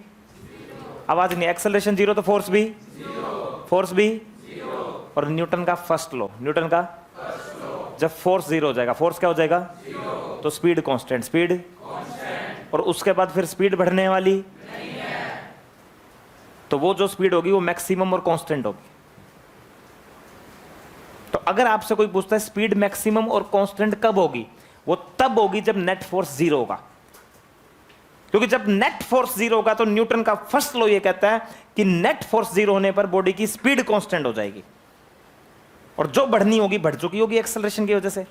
आवाज नहीं, एक्सेलरेशन 0 तो फोर्स भी 0, फोर्स भी 0। और न्यूटन का फर्स्ट लॉ, न्यूटन का फर्स्ट लॉ, जब फोर्स 0 हो जाएगा, फोर्स क्या हो जाएगा? 0। तो स्पीड कांस्टेंट, स्पीड कांस्टेंट। और उसके बाद फिर स्पीड बढ़ने वाली नहीं है, तो वो जो स्पीड होगी वो मैक्सिमम और कांस्टेंट होगी। तो अगर आपसे कोई पूछता है स्पीड मैक्सिमम और कांस्टेंट कब होगी, वो तब होगी जब नेट फोर्स 0 होगा। क्योंकि जब नेट फोर्स 0 होगा तो न्यूटन का फर्स्ट लॉ ये कहता है कि नेट फोर्स 0 होने पर बॉडी की स्पीड कांस्टेंट हो जाएगी, और जो बढ़नी होगी बढ़ चुकी होगी एक्सेलरेशन की वजह से।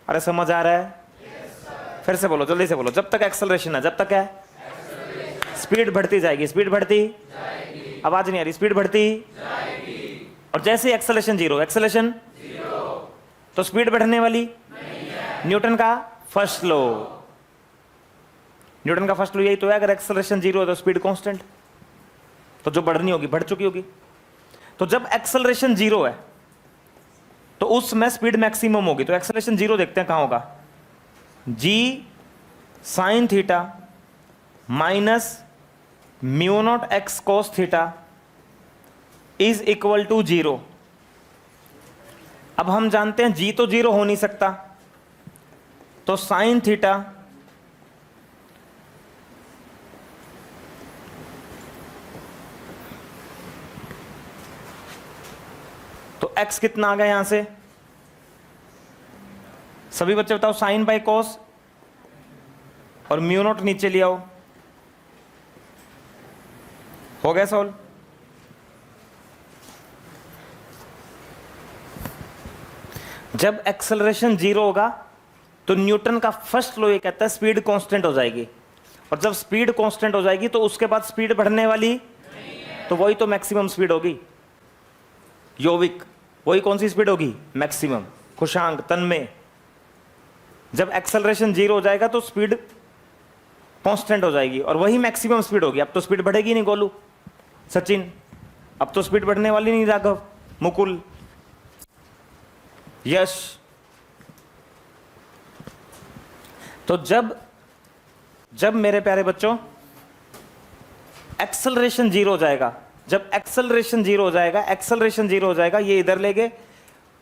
अरे समझ आ रहा है? फिर से बोलो, जल्दी से बोलो, जब तक एक्सेलरेशन है, जब तक है स्पीड बढ़ती जाएगी, स्पीड बढ़ती जाएगी। आवाज नहीं आ रही, स्पीड बढ़ती जाएगी। और जैसे एक्सेलरेशन जीरो, एक्सेलरेशन तो स्पीड बढ़ने वाली नहीं है। न्यूटन का फर्स्ट लॉ, न्यूटन का फर्स्ट लॉ यही तो है, अगर एक्सेलरेशन जीरो है तो स्पीड कांस्टेंट, तो जो बढ़नी होगी बढ़ चुकी होगी। तो जब एक्सेलरेशन जीरो है तो उसमें स्पीड मैक्सिमम होगी। तो एक्सेलरेशन जीरो देखते हैं कहां होगा, g sine theta minus mu naught x cos theta is equal to zero. अब हम जानते हैं जी तो जीरो हो नहीं सकता, तो साइन थीटा तो x कितना आ गया यहां से, सभी बच्चे बताओ, साइन बाई कोस और म्यू नॉट नीचे ले आओ, हो गया सॉल्व। जब एक्सेलरेशन जीरो होगा तो न्यूटन का फर्स्ट लॉ ये कहता है स्पीड कांस्टेंट हो जाएगी, और जब स्पीड कांस्टेंट हो जाएगी तो उसके बाद स्पीड बढ़ने वाली नहीं है, तो वही तो मैक्सिमम स्पीड होगी, यौगिक, वही कौन सी स्पीड होगी, मैक्सिमम, खुशांक, तन्मय। जब एक्सेलरेशन जीरो हो जाएगा तो स्पीड कांस्टेंट हो जाएगी और वही मैक्सिमम स्पीड होगी। अब तो स्पीड बढ़ेगी नहीं गोलू, सचिन, अब तो स्पीड बढ़ने वाली नहीं, राघव, मुकुल, यश। तो जब मेरे प्यारे बच्चों एक्सेलरेशन जीरो हो जाएगा, जब एक्सेलरेशन जीरो हो जाएगा, एक्सेलरेशन जीरो हो जाएगा, ये इधर ले गए,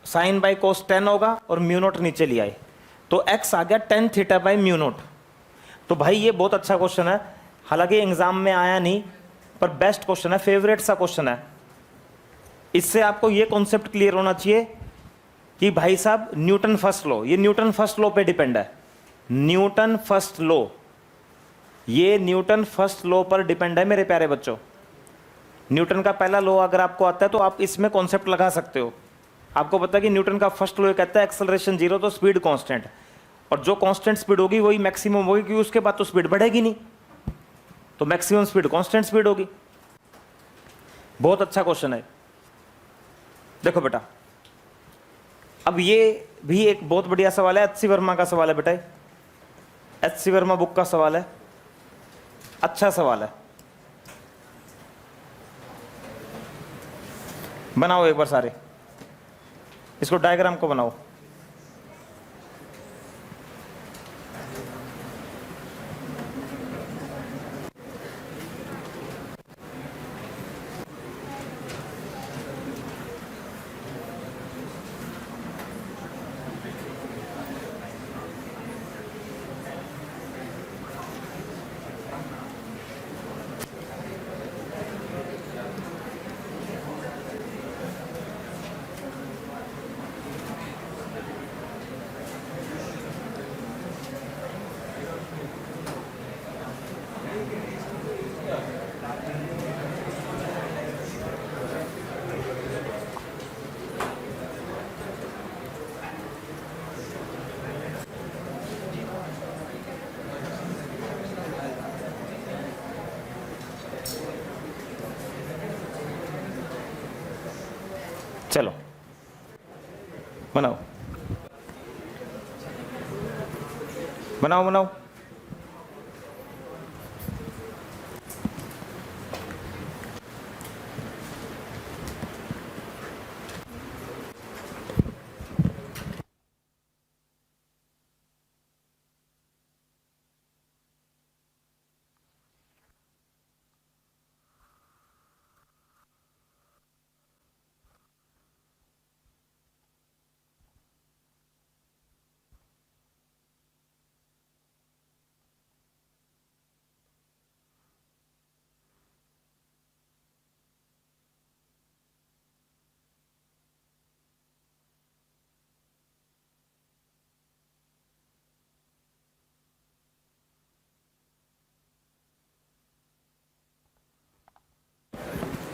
साइन बाई कोस 10 होगा और म्यू नोट नीचे ले आए, तो x आ गया tan theta by mu naught. तो भाई ये बहुत अच्छा क्वेश्चन है, हालांकि एग्जाम में आया नहीं, पर बेस्ट क्वेश्चन है, फेवरेट सा क्वेश्चन है। इससे आपको ये कॉन्सेप्ट क्लियर होना चाहिए कि भाई साहब न्यूटन फर्स्ट लॉ, ये न्यूटन फर्स्ट लॉ पे डिपेंड है, न्यूटन फर्स्ट लॉ, ये न्यूटन फर्स्ट लॉ पर डिपेंड है मेरे प्यारे बच्चों। न्यूटन का पहला लॉ अगर आपको आता है तो आप इसमें कॉन्सेप्ट लगा सकते हो। आपको पता है कि न्यूटन का फर्स्ट लॉ कहता है एक्सेलरेशन जीरो तो स्पीड कांस्टेंट, और जो कांस्टेंट स्पीड होगी वही मैक्सिमम होगी, क्योंकि उसके बाद तो स्पीड बढ़ेगी नहीं, तो मैक्सिमम स्पीड कांस्टेंट स्पीड होगी। बहुत अच्छा क्वेश्चन है। देखो बेटा, अब ये भी एक बहुत बढ़िया सवाल है, एच.सी. वर्मा का सवाल है बेटा, एच.सी. वर्मा बुक का सवाल है, अच्छा सवाल है। बनाओ एक बार सारे, इसको डायग्राम को बनाओ। चलो बनाओ बनाओ बनाओ।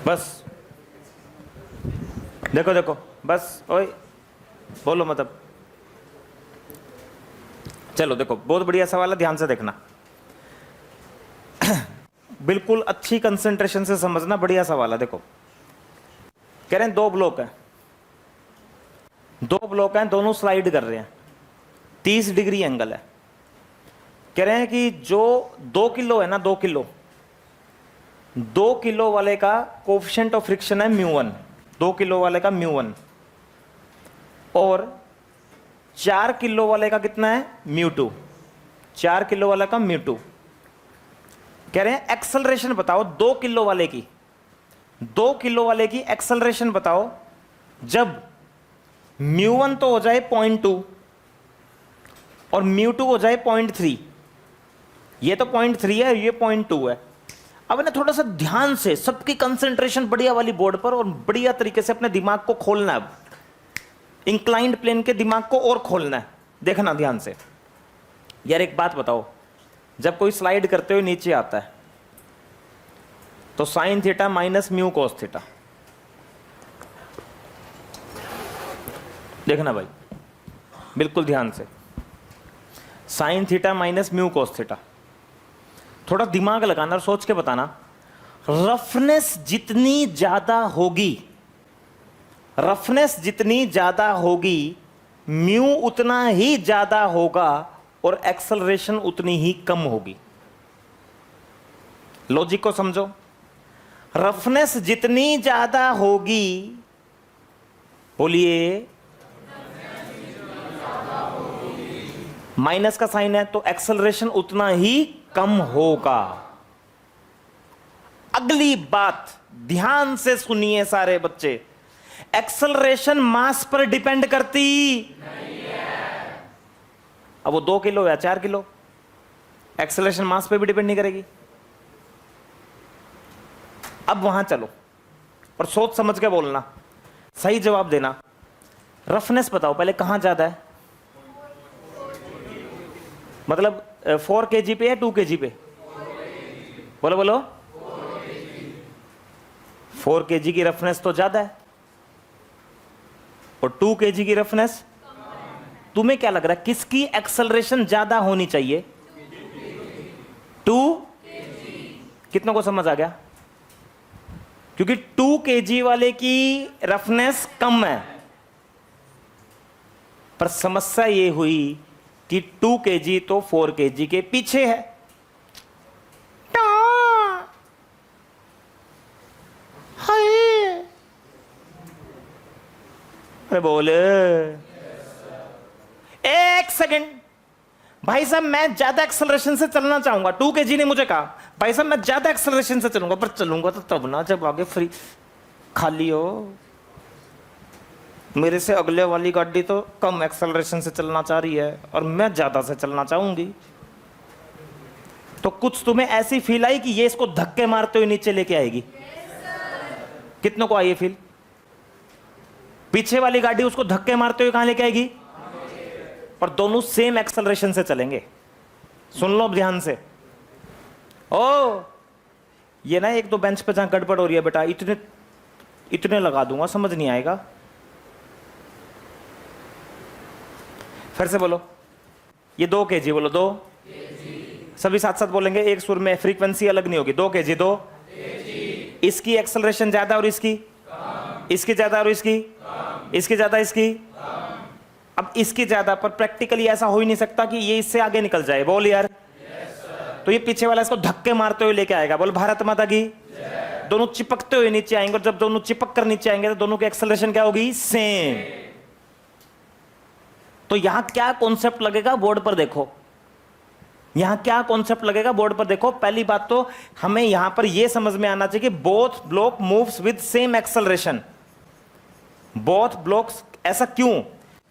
बस देखो देखो, बस ओए बोलो मतलब। चलो देखो, बहुत बढ़िया सवाल है, ध्यान से देखना। बिल्कुल अच्छी कंसंट्रेशन से समझना, बढ़िया सवाल है। देखो कह रहे हैं दो ब्लॉक हैं, दोनों स्लाइड कर रहे हैं, 30 डिग्री एंगल है। कह रहे हैं कि जो 2 किलो है ना, 2 किलो वाले का कोफिशिएंट ऑफ फ्रिक्शन है μ1, 2 किलो वाले का μ1, और 4 किलो वाले का कितना है μ2, 4 किलो वाले का μ2। कह रहे हैं एक्सेलरेशन बताओ 2 किलो वाले की, 2 किलो वाले की एक्सेलरेशन बताओ जब μ1 तो हो जाए 0.2 और μ2 हो जाए 0.3। ये तो 0.3 है, ये 0.2 है। अब ना थोड़ा सा ध्यान से सबकी कंसंट्रेशन बढ़िया वाली बोर्ड पर और बढ़िया तरीके से अपने दिमाग को खोलना है। अब इंक्लाइंड प्लेन के दिमाग को और खोलना है, देखना ध्यान से। यार एक बात बताओ, जब कोई स्लाइड करते हुए नीचे आता है तो sign theta minus mu cos theta, देखना भाई बिल्कुल ध्यान से, sign theta minus mu cos theta. थोड़ा दिमाग लगाना और सोच के बताना। रफनेस जितनी ज्यादा होगी म्यू उतना ही ज्यादा होगा और एक्सेलरेशन उतनी ही कम होगी। लॉजिक को समझो। रफनेस जितनी ज्यादा होगी, बोलिए, माइनस का साइन है तो एक्सेलरेशन उतना ही कम होगा। अगली बात ध्यान से सुनिए सारे बच्चे, एक्सेलरेशन मास पर डिपेंड करती नहीं है। अब वो 2 किलो या 4 किलो, एक्सेलरेशन मास पे भी डिपेंड नहीं करेगी। अब वहां चलो और सोच समझ के बोलना, सही जवाब देना। रफनेस बताओ पहले कहां ज्यादा है, मतलब 4 kg पे या 2 kg पे? बोलो बोलो, 4 kg की रफनेस तो ज्यादा है और 2 kg की रफनेस। तुम्हें क्या लग रहा है किसकी एक्सेलरेशन ज्यादा होनी चाहिए? 2 कितनों को समझ आ गया? क्योंकि 2 kg वाले की रफनेस कम है, पर समस्या ये हुई कि 2 kg तो 4 kg के पीछे है। अरे बोले एक सेकंड भाई साहब, मैं ज्यादा एक्सेलरेशन से चलना चाहूंगा। 2 kg ने मुझे कहा भाई साहब मैं ज्यादा एक्सेलरेशन से चलूंगा, पर चलूंगा तो तब ना जब आगे फ्री खाली हो। मेरे से अगले वाली गाड़ी तो कम एक्सेलरेशन से चलना चाह रही है और मैं ज्यादा से चलना चाहूंगी। तो कुछ तुम्हें ऐसी फील आई कि ये इसको धक्के मारते हुए नीचे लेके आएगी? कितनों को आई ये फील? पीछे वाली गाड़ी उसको धक्के मारते हुए कहां लेके आएगी? और दोनों सेम एक्सेलरेशन से चलेंगे। सुन लो ध्यान से। ओ ये ना एक दो बेंच पे जहां गड़बड़ हो रही है बेटा, इतने लगा दूंगा, समझ नहीं आएगा। फिर से बोलो, ये 2 kg, बोलो 2 kg। सभी साथ साथ बोलेंगे एक सुर में, फ्रीक्वेंसी अलग नहीं होगी। 2 kg 2 kg। इसकी एक्सेलरेशन ज्यादा और इसकी कम। इसकी ज्यादा और इसकी कम। इसकी ज्यादा इसकी कम। अब इसकी ज्यादा, पर प्रैक्टिकली ऐसा हो ही नहीं सकता कि ये इससे आगे निकल जाए। बोल यार। तो ये पीछे वाला इसको धक्के मारते हुए लेके आएगा। बोल भारत माता की। दोनों चिपकते हुए नीचे आएंगे और जब दोनों चिपक कर नीचे आएंगे तो दोनों की एक्सेलरेशन क्या होगी? सेम। तो यहां क्या कॉन्सेप्ट लगेगा बोर्ड पर देखो, यहां क्या कॉन्सेप्ट लगेगा बोर्ड पर देखो। पहली बात तो हमें यहां पर यह समझ में आना चाहिए कि both block moves with same acceleration. Both blocks, ऐसा क्यों?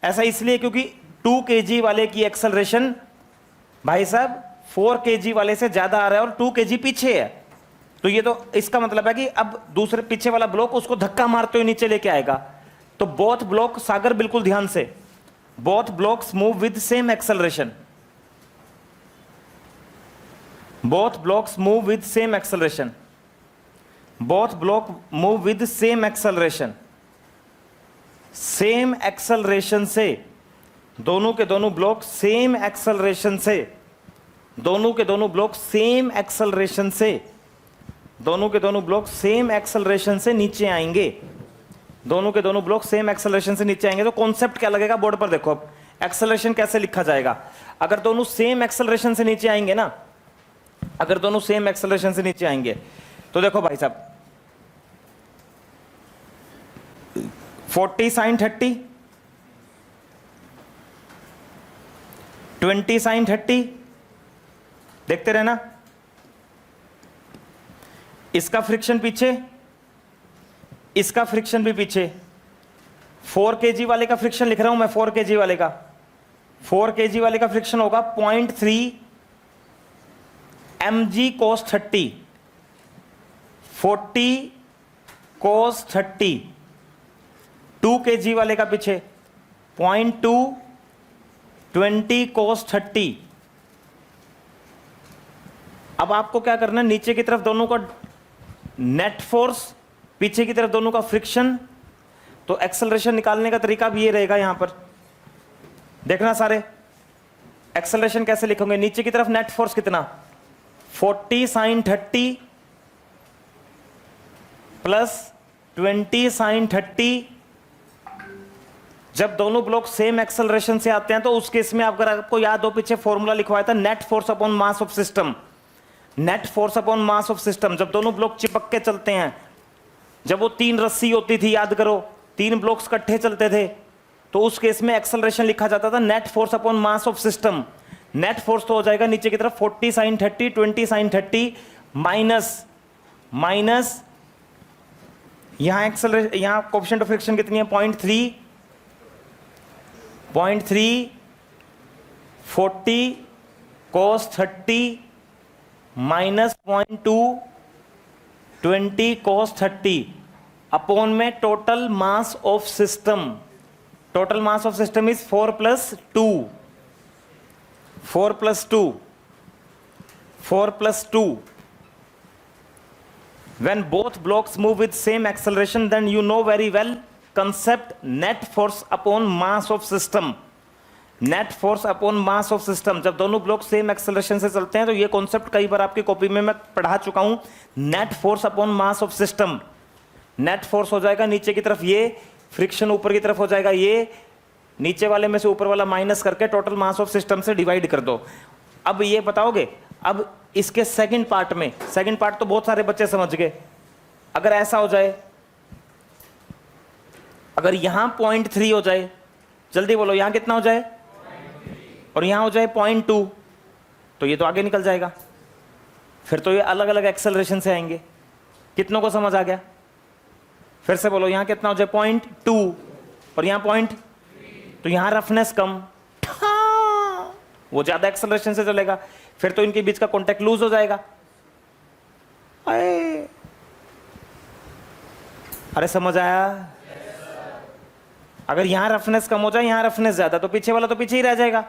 ऐसा इसलिए क्योंकि 2 kg वाले की एक्सेलरेशन भाई साहब 4 kg वाले से ज्यादा आ रहा है और 2 kg पीछे है। तो ये तो इसका मतलब है कि अब दूसरे पीछे वाला ब्लॉक उसको धक्का मारते हुए नीचे लेके आएगा। तो बोथ ब्लॉक, सागर बिल्कुल ध्यान से, both blocks move with same acceleration. Both blocks move with same acceleration. Both block move with same acceleration. Same acceleration से दोनों के दोनों ब्लॉक सेम एक्सेलरेशन से, दोनों के दोनों ब्लॉक सेम एक्सेलरेशन से दोनों के दोनों ब्लॉक सेम एक्सेलरेशन से नीचे आएंगे, दोनों के दोनों ब्लॉक सेम एक्सेलरेशन से नीचे आएंगे, तो कॉन्सेप्ट क्या लगेगा बोर्ड पर देखो। अब एक्सेलरेशन कैसे लिखा जाएगा, अगर दोनों सेम एक्सेलरेशन से नीचे आएंगे ना, अगर दोनों सेम एक्सेलरेशन से नीचे आएंगे तो देखो भाई साहब 40 sin 30, 20 sin 30, देखते रहना। इसका फ्रिक्शन पीछे, इसका फ्रिक्शन भी पीछे। 4 kg वाले का फ्रिक्शन लिख रहा हूं मैं, 4 kg वाले का, 4 kg वाले का फ्रिक्शन होगा 0.3 mg cos 30, 40 cos 30। 2 kg वाले का पीछे 0.2 20 cos 30। अब आपको क्या करना है, नीचे की तरफ दोनों का नेट फोर्स, पीछे की तरफ दोनों का फ्रिक्शन, तो एक्सेलरेशन निकालने का तरीका भी ये रहेगा। यहां पर देखना सारे, एक्सेलरेशन कैसे लिखोगे, नीचे की तरफ नेट फोर्स कितना, 40 sin 30 प्लस 20 sin 30। जब दोनों ब्लॉक सेम एक्सेलरेशन से आते हैं तो उस केस में अगर आपको याद हो, पीछे फॉर्मूला लिखवाया था, net force upon mass of system, net force upon mass of system. जब दोनों ब्लॉक चिपक के चलते हैं, जब वो 3 रस्सी होती थी, याद करो, 3 ब्लॉक्स इकट्ठे चलते थे, तो उस केस में एक्सेलरेशन लिखा जाता था net force upon mass of system. Net force तो हो जाएगा नीचे की तरफ 40 sin 30, 20 sin 30 माइनस यहां एक्सेलरेशन, यहां कोएफिशिएंट ऑफ फ्रिक्शन कितनी है, 0.3 40 cos 30 माइनस 0.2 20 cos 30 अपॉन में total mass of system. Total mass of system is 4 + 2, 4 + 2, 4 + 2। When both blocks move with same acceleration, then you know very well concept net force upon mass of system, net force upon mass of system. जब दोनों block same acceleration से चलते हैं तो ये concept कई बार आपकी copy में मैं पढ़ा चुका हूं, net force upon mass of system. Net force हो जाएगा नीचे की तरफ ये, फ्रिक्शन ऊपर की तरफ हो जाएगा ये, नीचे वाले में से ऊपर वाला माइनस करके टोटल मास ऑफ सिस्टम से डिवाइड कर दो। अब ये बताओगे, अब इसके सेकंड पार्ट में, सेकंड पार्ट तो बहुत सारे बच्चे समझ गए। अगर ऐसा हो जाए, अगर यहां 0.3 हो जाए, जल्दी बोलो, यहां कितना हो जाए, और यहां हो जाए 0.2, तो ये तो आगे निकल जाएगा। फिर तो ये अलग अलग एक्सेलरेशन से आएंगे। कितनों को समझ आ गया, फिर से बोलो, यहां कितना हो जाए 0.2 और यहां 0.3, तो यहां रफनेस कम, वो ज्यादा एक्सेलरेशन से चलेगा, फिर तो इनके बीच का कॉन्टेक्ट लूज हो जाएगा। अरे समझ आया? अगर यहां रफनेस कम हो जाए, यहां रफनेस ज्यादा, तो पीछे वाला तो पीछे ही रह जाएगा।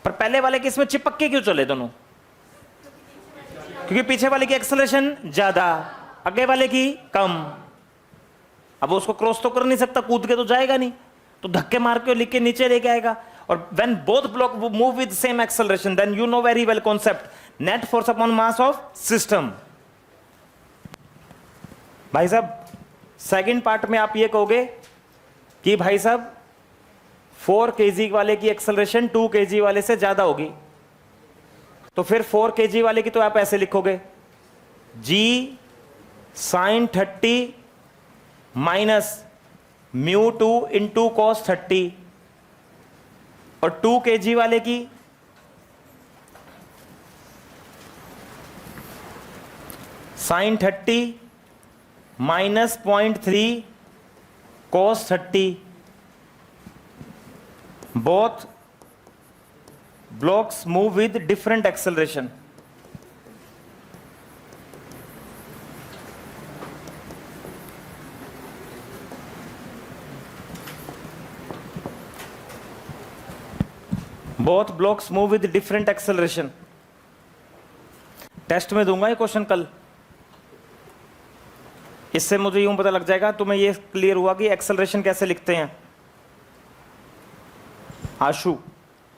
पर पहले वाले के इसमें चिपक के क्यों चले दोनों, क्योंकि पीछे वाले की एक्सेलरेशन ज्यादा, आगे वाले की कम। अब उसको क्रॉस तो कर नहीं सकता, कूद के तो जाएगा नहीं, तो धक्के मार के लिख के नीचे लेके आएगा। और when both block move with same acceleration, then you know very well concept net force upon mass of system। भाई साहब सेकंड पार्ट में आप ये कहोगे कि भाई साहब 4 kg वाले की एक्सेलरेशन 2 kg वाले से ज्यादा होगी, तो फिर 4 kg वाले की तो आप ऐसे लिखोगे, g sin 30 minus μ2 into cos 30, और 2 kg वाले की sin 30 माइनस 0.3 cos 30। both blocks move with different acceleration। both blocks move with different acceleration। Test में दूंगा ये क्वेश्चन कल, इससे मुझे यूं पता लग जाएगा, तुम्हें ये क्लियर हुआ कि एक्सेलरेशन कैसे लिखते हैं आशु,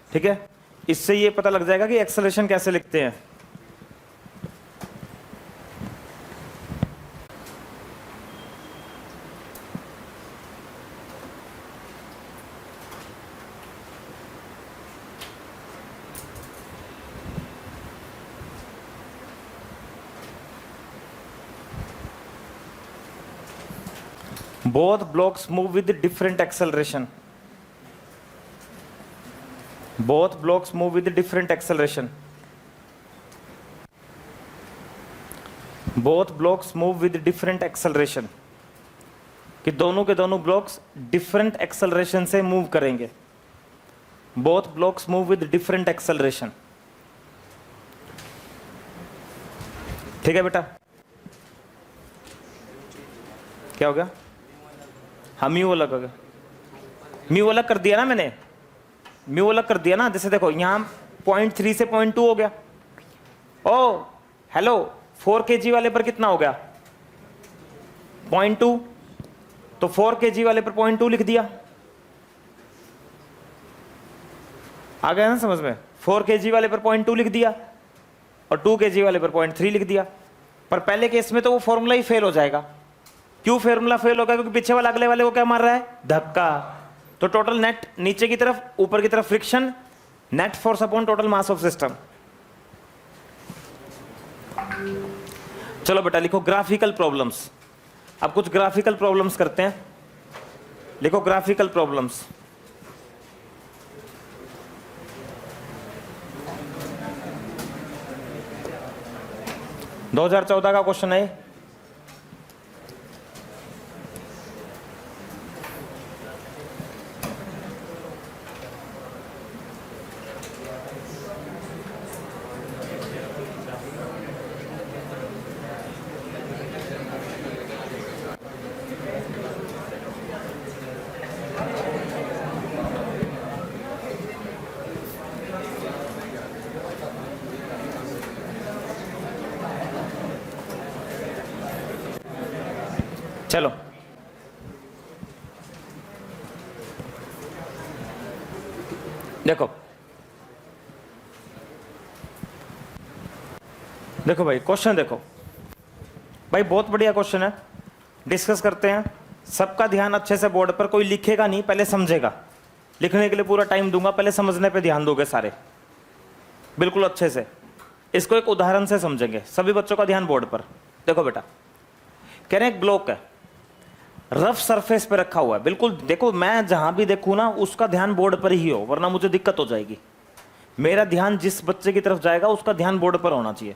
ठीक है? इससे ये पता लग जाएगा कि एक्सेलरेशन कैसे लिखते हैं। Both blocks move with different acceleration, both blocks move with different acceleration, both blocks move with different acceleration, कि दोनों के दोनों ब्लॉक्स डिफरेंट एक्सेलरेशन से मूव करेंगे, both blocks move with different acceleration. ठीक है बेटा, क्या हो गया? हाँ म्यू अलग हो गया, म्यू अलग कर दिया ना मैंने, म्यू अलग कर दिया ना। जैसे देखो यहां 0.3 से 0.2 हो गया। ओ हेलो, 4 kg वाले पर कितना हो गया? 0.2, तो 4 kg वाले पर 0.2 लिख दिया। आ गया ना समझ में? 4 kg वाले पर 0.2 लिख दिया और 2 kg वाले पर 0.3 लिख दिया। पर पहले केस में तो वो फॉर्मूला ही फेल हो जाएगा। क्यों फॉर्मूला फेल होगा? क्योंकि पीछे वाला अगले वाले को क्या मार रहा है? धक्का। तो टोटल नेट नीचे की तरफ, ऊपर की तरफ friction, net force upon total mass of system. चलो बेटा लिखो ग्राफिकल प्रॉब्लम्स। अब कुछ ग्राफिकल प्रॉब्लम्स करते हैं। लिखो ग्राफिकल प्रॉब्लम्स। दो 2014 का क्वेश्चन है। चलो देखो, देखो भाई क्वेश्चन देखो भाई, बहुत बढ़िया क्वेश्चन है। डिस्कस करते हैं। सबका ध्यान अच्छे से बोर्ड पर, कोई लिखेगा नहीं, पहले समझेगा। लिखने के लिए पूरा टाइम दूंगा, पहले समझने पे ध्यान दोगे सारे बिल्कुल अच्छे से। इसको एक उदाहरण से समझेंगे। सभी बच्चों का ध्यान बोर्ड पर। देखो बेटा, कह रहे हैं एक ब्लॉक है, रफ सरफेस पे रखा हुआ है। बिल्कुल देखो, मैं जहां भी देखूं ना उसका ध्यान बोर्ड पर ही हो, वरना मुझे दिक्कत हो जाएगी। मेरा ध्यान जिस बच्चे की तरफ जाएगा उसका ध्यान बोर्ड पर होना चाहिए।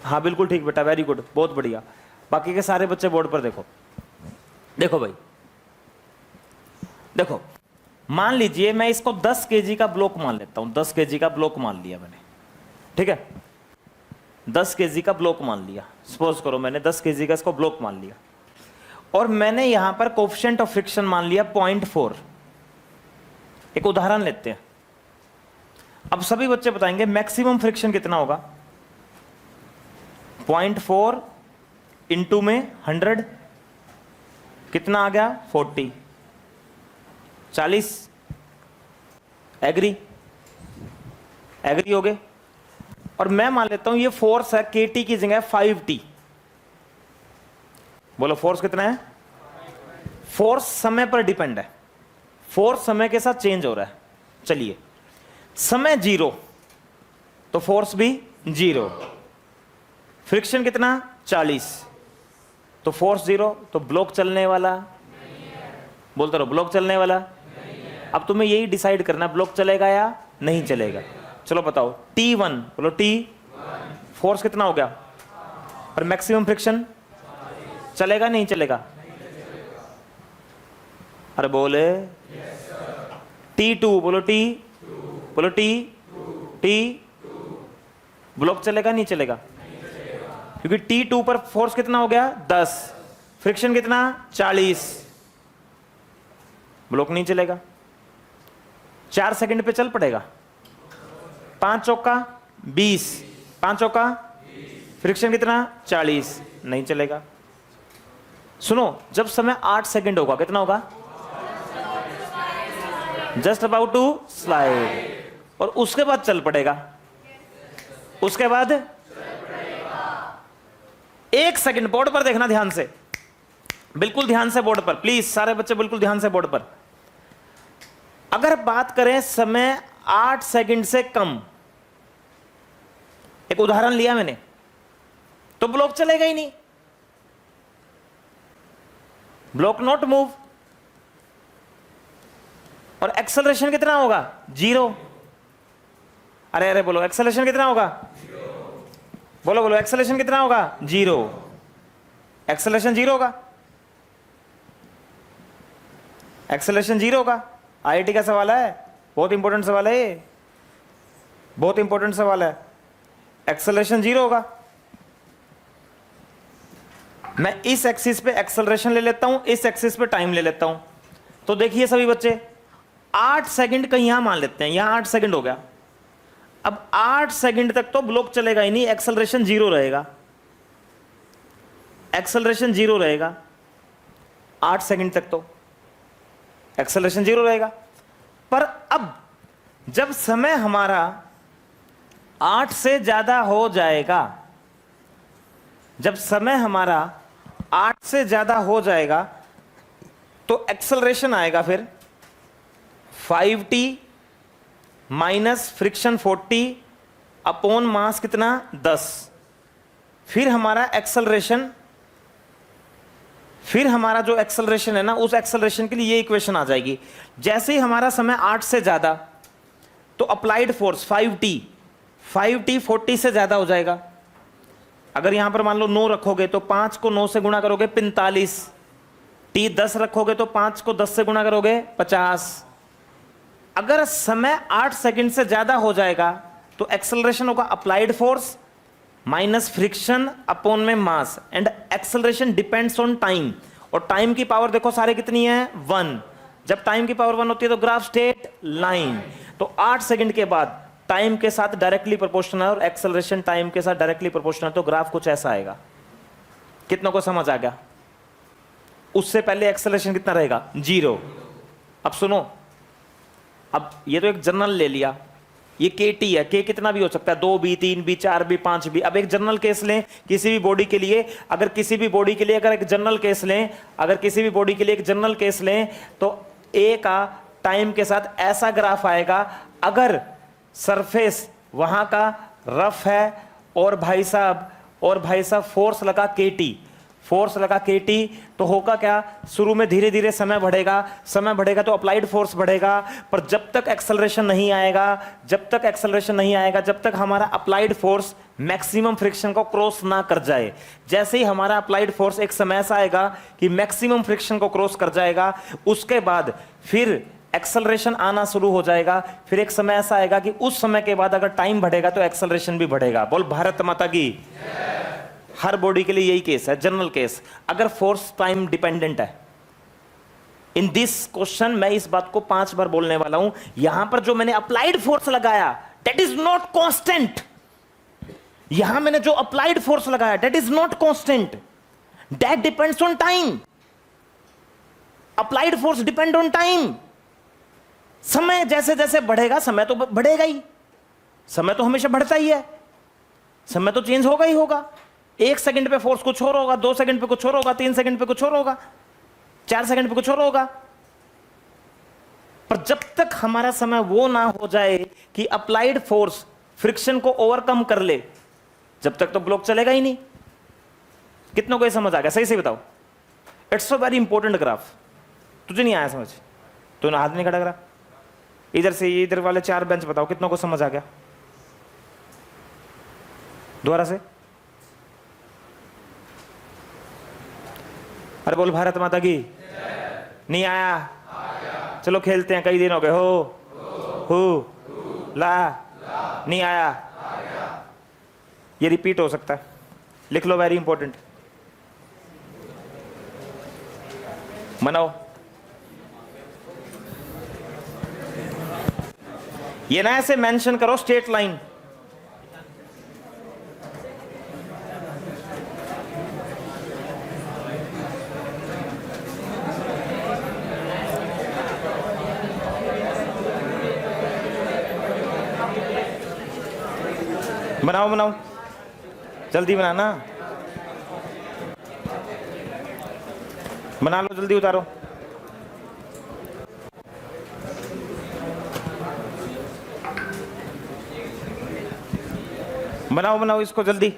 हाँ बिल्कुल ठीक बेटा, वेरी गुड, बहुत बढ़िया। बाकी के सारे बच्चे बोर्ड पर देखो। देखो भाई, देखो मान लीजिए मैं इसको 10 kg का ब्लॉक मान लेता हूं। 10 kg का ब्लॉक मान लिया मैंने, ठीक है? 10 kg का ब्लॉक मान लिया। सपोज करो मैंने 10 kg का इसको ब्लॉक मान लिया और मैंने यहां पर कोएफिशिएंट ऑफ फ्रिक्शन मान लिया 0.4। एक उदाहरण लेते हैं। अब सभी बच्चे बताएंगे मैक्सिमम फ्रिक्शन कितना होगा? 0.4 इंटू में 100 कितना आ गया? 40, 40। एग्री? एग्री हो गए? और मैं मान लेता हूं ये फोर्स है, KT की जगह 5T। बोलो फोर्स कितना है? फोर्स समय पर डिपेंड है, फोर्स समय के साथ चेंज हो रहा है। चलिए, समय 0 तो फोर्स भी 0। फ्रिक्शन कितना? 40 तो फोर्स 0, तो ब्लॉक चलने वाला? बोलते रहो, ब्लॉक चलने वाला। अब तुम्हें यही डिसाइड करना, ब्लॉक चलेगा या नहीं चलेगा। चलो बताओ, T1 बोलो। T फोर्स कितना हो गया? और मैक्सिमम फ्रिक्शन चलेगा नहीं चलेगा? अरे बोले। T2 बोलो। T बोलो। T ब्लॉक चलेगा नहीं चलेगा? क्योंकि T2 पर फोर्स कितना हो गया? 10, फ्रिक्शन कितना? 40, ब्लॉक नहीं चलेगा। 4 सेकंड पे चल पड़ेगा। 5 चौका 20, 5 चौका फ्रिक्शन कितना? 40, नहीं चलेगा। सुनो, जब समय 8 सेकंड होगा, कितना होगा? जस्ट अबाउट टू स्लाइड, और उसके बाद चल पड़ेगा। उसके बाद 1 सेकंड, बोर्ड पर देखना ध्यान से, बिल्कुल ध्यान से बोर्ड पर, प्लीज सारे बच्चे बिल्कुल ध्यान से बोर्ड पर। अगर बात करें समय 8 सेकंड से कम, एक उदाहरण लिया मैंने, तो ब्लॉक चलेगा ही नहीं। Block not move. और एक्सेलरेशन कितना होगा? 0। अरे अरे बोलो एक्सेलरेशन कितना होगा? 0। बोलो बोलो एक्सेलरेशन कितना होगा? 0। एक्सेलरेशन 0 होगा, एक्सेलरेशन 0 होगा। आईआईटी का सवाल है, बहुत इंपॉर्टेंट सवाल है ये, बहुत इंपॉर्टेंट सवाल है। एक्सेलरेशन 0 होगा। मैं इस एक्सिस पे एक्सेलरेशन ले लेता हूं, इस एक्सिस पे टाइम ले लेता हूं। तो देखिए सभी बच्चे, 8 सेकंड का यहां मान लेते हैं, यहां 8 सेकंड हो गया। अब 8 सेकंड तक तो ब्लॉक चलेगा ही नहीं, एक्सेलरेशन 0 रहेगा, एक्सेलरेशन 0 रहेगा। 8 सेकंड तक तो एक्सेलरेशन 0 रहेगा। पर अब जब समय हमारा 8 से ज्यादा हो जाएगा, जब समय हमारा 8 से ज्यादा हो जाएगा तो एक्सेलरेशन आएगा फिर 5t minus friction 40 upon mass कितना? 10। फिर हमारा एक्सेलरेशन, फिर हमारा जो एक्सेलरेशन है ना, उस एक्सेलरेशन के लिए ये इक्वेशन आ जाएगी। जैसे ही हमारा समय 8 से ज्यादा, तो अप्लाइड फोर्स 5t 40 से ज्यादा हो जाएगा। अगर यहां पर मान लो 9 रखोगे तो 5 को 9 से गुणा करोगे 45, t 10 रखोगे तो 5 को 10 से गुणा करोगे 50। अगर समय 8 सेकंड से ज्यादा हो जाएगा तो एक्सेलरेशन होगा applied force minus friction upon में mass, and acceleration depends on time. और टाइम की पावर देखो सारे कितनी है? 1। जब टाइम की पावर 1 होती है तो ग्राफ स्ट्रेट लाइन। तो 8 सेकंड के बाद टाइम के साथ डायरेक्टली प्रोपोर्शनल और एक्सेलरेशन टाइम के साथ डायरेक्टली प्रोपोर्शनल, तो ग्राफ कुछ ऐसा आएगा। कितनों को समझ आ गया? उससे पहले एक्सेलरेशन कितना रहेगा? 0। अब सुनो, अब ये तो एक जनरल ले लिया, ये KT है, K कितना भी हो सकता है, 2 भी, 3 भी, 4 भी, 5 भी। अब एक जनरल केस लें किसी भी बॉडी के लिए, अगर किसी भी बॉडी के लिए अगर एक जनरल केस लें, अगर किसी भी बॉडी के लिए एक जनरल केस लें, तो A का टाइम के साथ ऐसा ग्राफ आएगा। अगर सरफेस वहां का रफ है और भाई साहब फोर्स लगा KT, फोर्स लगा KT, तो होगा क्या? शुरू में धीरे धीरे समय बढ़ेगा तो अप्लाइड फोर्स बढ़ेगा। पर जब तक एक्सेलरेशन नहीं आएगा, जब तक हमारा अप्लाइड फोर्स मैक्सिमम फ्रिक्शन को क्रॉस ना कर जाए। जैसे ही हमारा अप्लाइड फोर्स एक समय ऐसा आएगा कि मैक्सिमम फ्रिक्शन को क्रॉस कर जाएगा, उसके बाद फिर एक्सेलरेशन आना शुरू हो जाएगा। फिर एक समय ऐसा आएगा कि उस समय के बाद अगर टाइम बढ़ेगा तो एक्सेलरेशन भी बढ़ेगा। बोल भारत माता की। हर बॉडी के लिए यही केस है, जनरल केस। अगर फोर्स टाइम डिपेंडेंट है, इन दिस क्वेश्चन मैं इस बात को 5 बार बोलने वाला हूं, यहां पर जो मैंने अप्लाइड फोर्स लगाया दैट इज नॉट कांस्टेंट। यहां मैंने जो अप्लाइड फोर्स लगाया that is not constant, that depends on time. Applied force depend on time. समय जैसे जैसे बढ़ेगा, समय तो बढ़ेगा ही, समय तो हमेशा बढ़ता ही है, समय तो चेंज होगा ही होगा। 1 सेकंड पे फोर्स कुछ और होगा, 2 सेकंड पे कुछ और होगा, 3 सेकंड पे कुछ और होगा, 4 सेकंड पे कुछ और होगा। पर जब तक हमारा समय वो ना हो जाए कि अप्लाइड फोर्स फ्रिक्शन को ओवरकम कर ले, जब तक तो ब्लॉक चलेगा ही नहीं। कितनों को ये समझ आ गया? सही से बताओ। It's a very important graph. तुझे नहीं आया समझ? तूने हाथ नहीं खड़ा करा। इधर से इधर वाले 4 बेंच बताओ, कितनों को समझ आ गया? दोबारा से। अरे बोल भारत माता की। नहीं आया? चलो खेलते हैं, कई दिन हो गए। हो ला नहीं आया, ये रिपीट हो सकता है, लिख लो, वेरी इंपॉर्टेंट। मनाओ, ये ना ऐसे मेंशन करो स्ट्रेट लाइन। बनाओ बनाओ, जल्दी बनाना, बना लो, जल्दी उतारो। बनाओ बनाओ इसको जल्दी।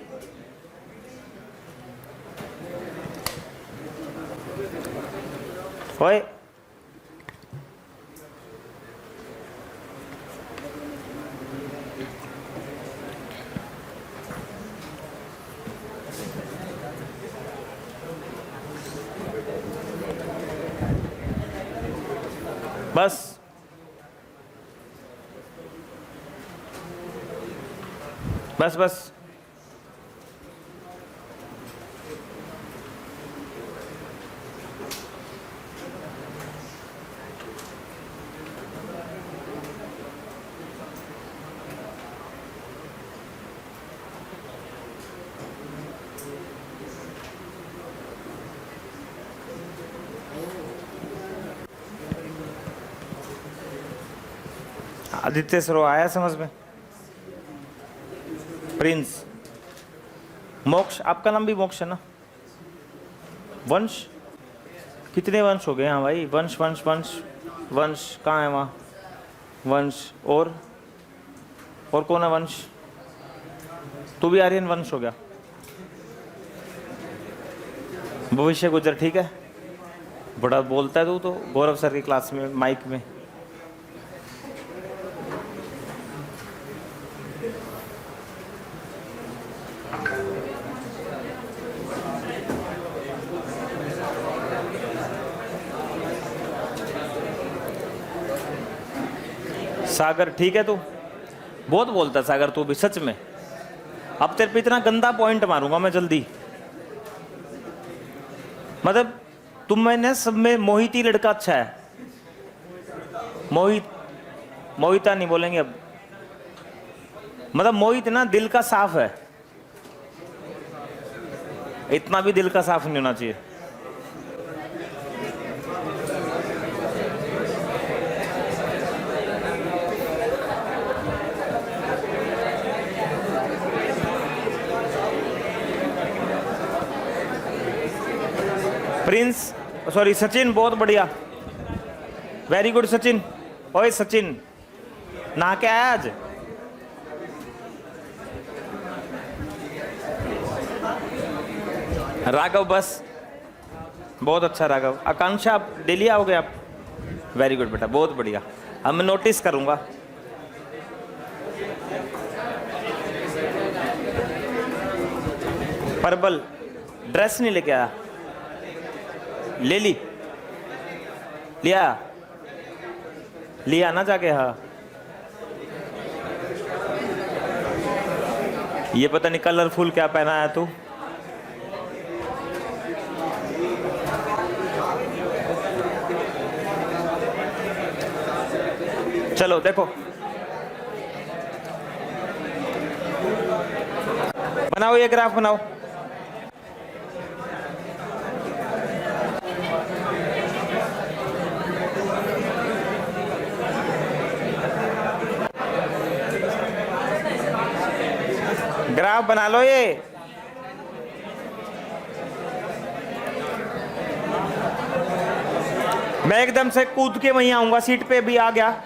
ओए बस बस बस। आदित्य सरो आया समझ में? प्रिंस, मोक्ष, आपका नाम भी मोक्ष है ना? वंश, कितने वंश हो गए? हाँ भाई, वंश वंश वंश वंश कहाँ है? वहाँ वंश। और कौन है वंश? तू भी आर्यन वंश हो गया। भविष्य गुजर, ठीक है, बड़ा बोलता है तू तो गौरव सर की क्लास में माइक में। सागर, ठीक है, तू बहुत बोलता है सागर, तू भी सच में। अब तेरे पे इतना गंदा पॉइंट मारूंगा मैं जल्दी, मतलब तुम में ने सब में मोहित ही लड़का अच्छा है। मोहित, मोहिता नहीं बोलेंगे अब, मतलब मोहित ना दिल का साफ है, इतना भी दिल का साफ नहीं होना चाहिए। प्रिंस, सॉरी सचिन, बहुत बढ़िया, वेरी गुड सचिन। ओए सचिन, नहा के आया आज? राघव, बस बहुत अच्छा राघव। आकांक्षा, आप डेली आओगे आप? वेरी गुड बेटा, बहुत बढ़िया, अब मैं नोटिस करूंगा। परबल, ड्रेस नहीं लेके आया? ले ली, लिया ना जाके? हाँ, ये पता नहीं कलरफुल क्या पहना है तू। चलो देखो, बनाओ ये ग्राफ बनाओ। ग्राफ बना लो ये। मैं एकदम से कूद के वहीं आऊंगा, सीट पे भी आ गया।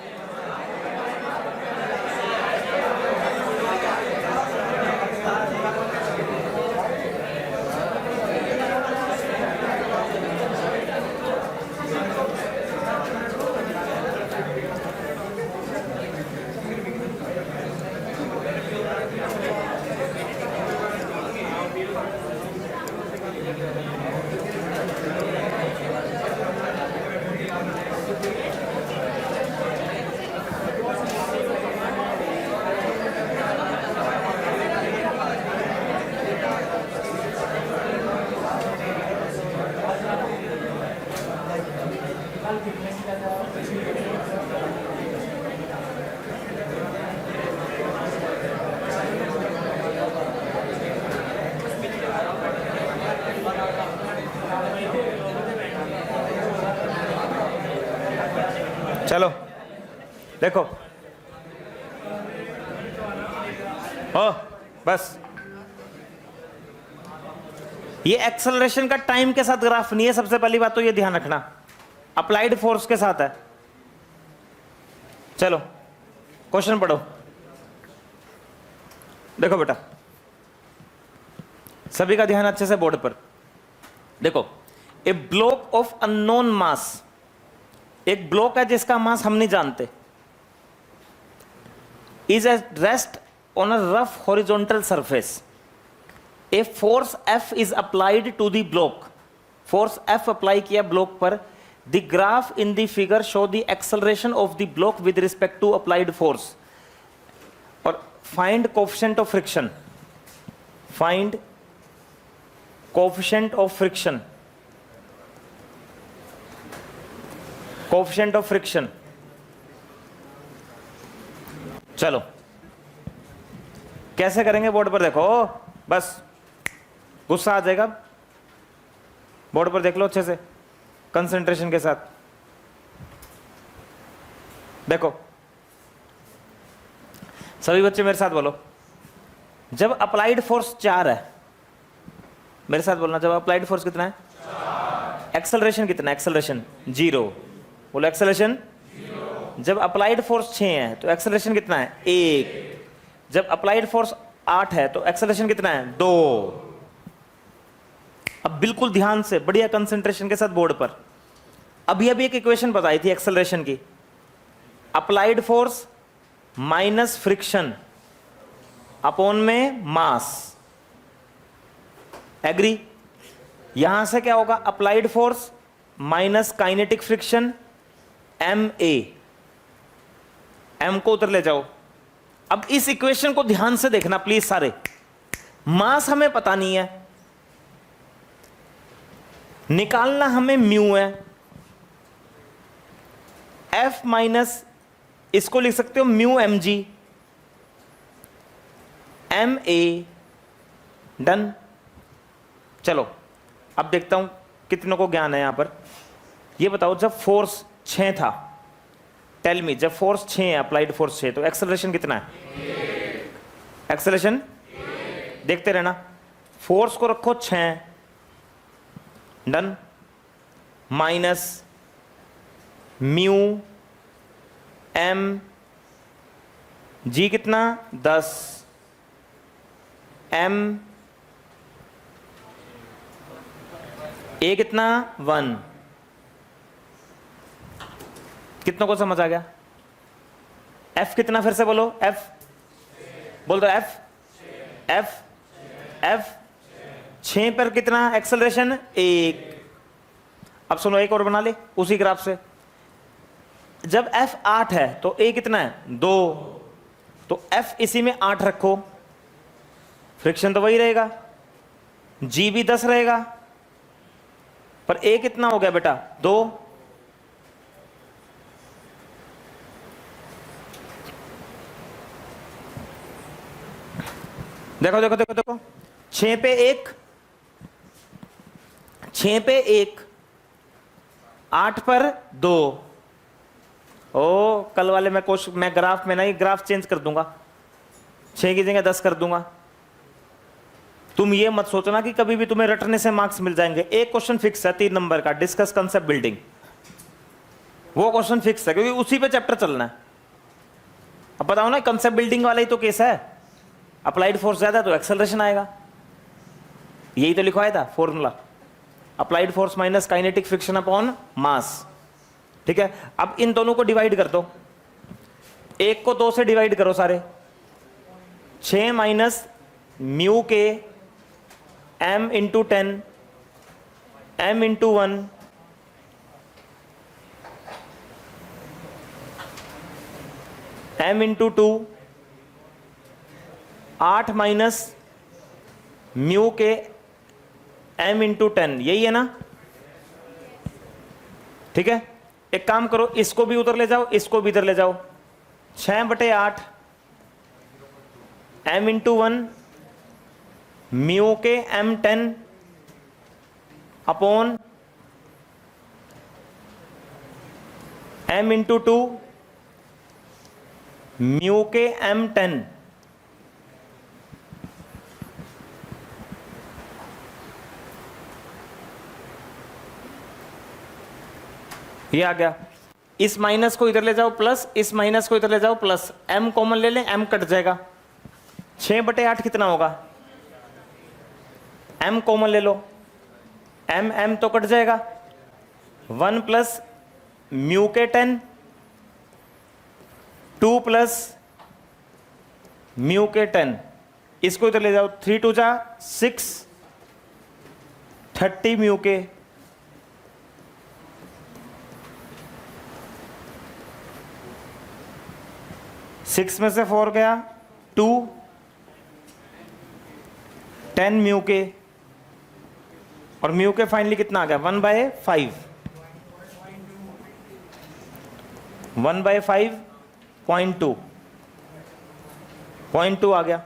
चलो देखो, ओ बस, ये एक्सेलरेशन का टाइम के साथ ग्राफ नहीं है, सबसे पहली बात तो ये ध्यान रखना, अप्लाइड फोर्स के साथ है। चलो क्वेश्चन पढ़ो। देखो बेटा, सभी का ध्यान अच्छे से बोर्ड पर देखो। A block of unknown mass, एक ब्लॉक है जिसका मास हम नहीं जानते, is at rest on a rough horizontal surface, a force F is applied to the block, force F apply किया ब्लॉक पर, the graph in the figure show the acceleration of the block with respect to applied force, और find coefficient of friction, find coefficient of friction, coefficient of friction. चलो कैसे करेंगे, board पर देखो, बस गुस्सा आ जाएगा, बोर्ड पर देख लो अच्छे से कंसंट्रेशन के साथ। देखो सभी बच्चे मेरे साथ बोलो, जब अप्लाइड फोर्स 4 है, मेरे साथ बोलना, जब अप्लाइड फोर्स कितना है 4, एक्सेलरेशन कितना है, एक्सेलरेशन 0, बोलो एक्सेलरेशन 0। जब अप्लाइड फोर्स 6 है तो एक्सेलरेशन कितना है 1, जब अप्लाइड फोर्स 8 है तो एक्सेलरेशन कितना है 2। अब बिल्कुल ध्यान से बढ़िया कंसंट्रेशन के साथ बोर्ड पर, अभी अभी एक इक्वेशन बताई थी एक्सेलरेशन की, applied force minus friction upon में मास, एग्री। यहां से क्या होगा, applied force minus kinetic friction MA, M को उधर ले जाओ। अब इस इक्वेशन को ध्यान से देखना प्लीज सारे, मास हमें पता नहीं है, निकालना हमें म्यू है, F माइनस, इसको लिख सकते हो म्यू mg, MA, डन। चलो अब देखता हूं कितनों को ज्ञान है यहां पर, ये बताओ जब फोर्स 6 था, टेल मी, जब फोर्स 6 है, अप्लाइड फोर्स 6, तो एक्सेलरेशन कितना है, एक्सेलरेशन, देखते रहना, फोर्स को रखो 6, done, minus mu m g कितना 10, एम ए कितना 1, कितनों को समझ आ गया, एफ कितना, फिर से बोलो, एफ बोल दो, एफ 6 पर कितना एक्सेलरेशन 1। अब सुनो एक और बना ले उसी ग्राफ से, जब F 8 है तो A कितना है 2, तो F इसी में 8 रखो, फ्रिक्शन तो वही रहेगा, G भी 10 रहेगा, पर A कितना हो गया बेटा 2। देखो देखो देखो देखो, 6 पे 1, 6 पे 1, 8 पर 2। ओ कल वाले मैं ग्राफ में नहीं, ग्राफ चेंज कर दूंगा, 6 की जगह 10 कर दूंगा। तुम ये मत सोचना कि कभी भी तुम्हें रटने से मार्क्स मिल जाएंगे। एक क्वेश्चन फिक्स है 3 नंबर का, डिस्कस कंसेप्ट बिल्डिंग, वो क्वेश्चन फिक्स है क्योंकि उसी पे चैप्टर चलना है। अब बताओ ना, कंसेप्ट बिल्डिंग वाला ही तो केस है, अप्लाइड फोर्स ज्यादा तो एक्सेलरेशन आएगा, यही तो लिखवाया था formula, applied force minus kinetic friction upon mass. ठीक है, अब इन दोनों को डिवाइड कर दो, 1 को 2 से डिवाइड करो सारे, 6 माइनस म्यू के m into 10, m into 1, m into 2, 8 minus mu के m इंटू 10, यही है ना। ठीक है, एक काम करो, इसको भी उधर ले जाओ, इसको भी इधर ले जाओ, 6/8 m इंटू 1 म्यू के m10 upon m into 2 mu के m10। ये आ गया, इस माइनस को इधर ले जाओ प्लस, इस माइनस को इधर ले जाओ प्लस, m कॉमन ले लें, m कट जाएगा, 6/8 कितना होगा, m कॉमन ले लो, एम एम तो कट जाएगा, 1 प्लस म्यू के 10, 2 प्लस म्यू के 10, इसको इधर ले जाओ, 3 2 जा 6, 30 म्यू के, सिक्स में से 4 गया 2, 10 म्यू के, और म्यू के फाइनली कितना आ गया 1/5, 1/5.2, 0.2 आ गया।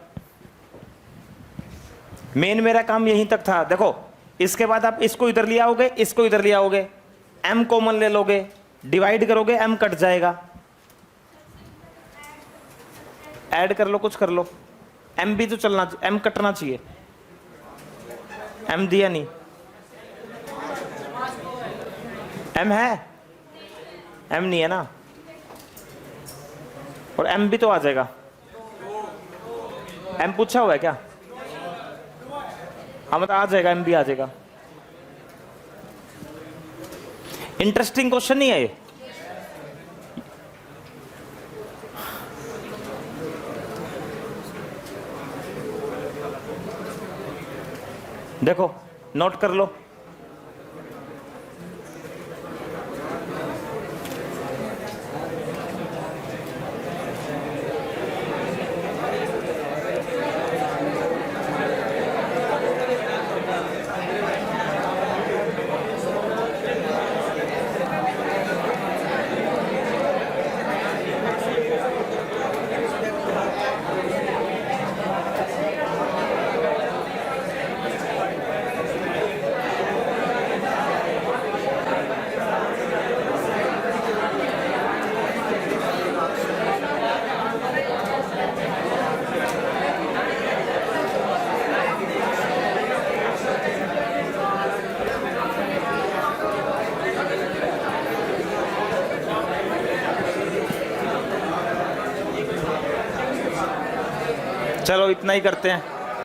मेन मेरा काम यहीं तक था। देखो इसके बाद आप इसको इधर ले आओगे, इसको इधर ले आओगे, m कॉमन ले लोगे, डिवाइड करोगे, m कट जाएगा, ऐड कर लो, कुछ कर लो, m भी तो चलना, m कटना चाहिए, m दिया नहीं, m है, m नहीं है ना, और m भी तो आ जाएगा, m पूछा हुआ है क्या? हाँ मतलब आ जाएगा, m भी आ जाएगा। इंटरेस्टिंग क्वेश्चन नहीं है ये? देखो नोट कर लो, चलो इतना ही करते हैं।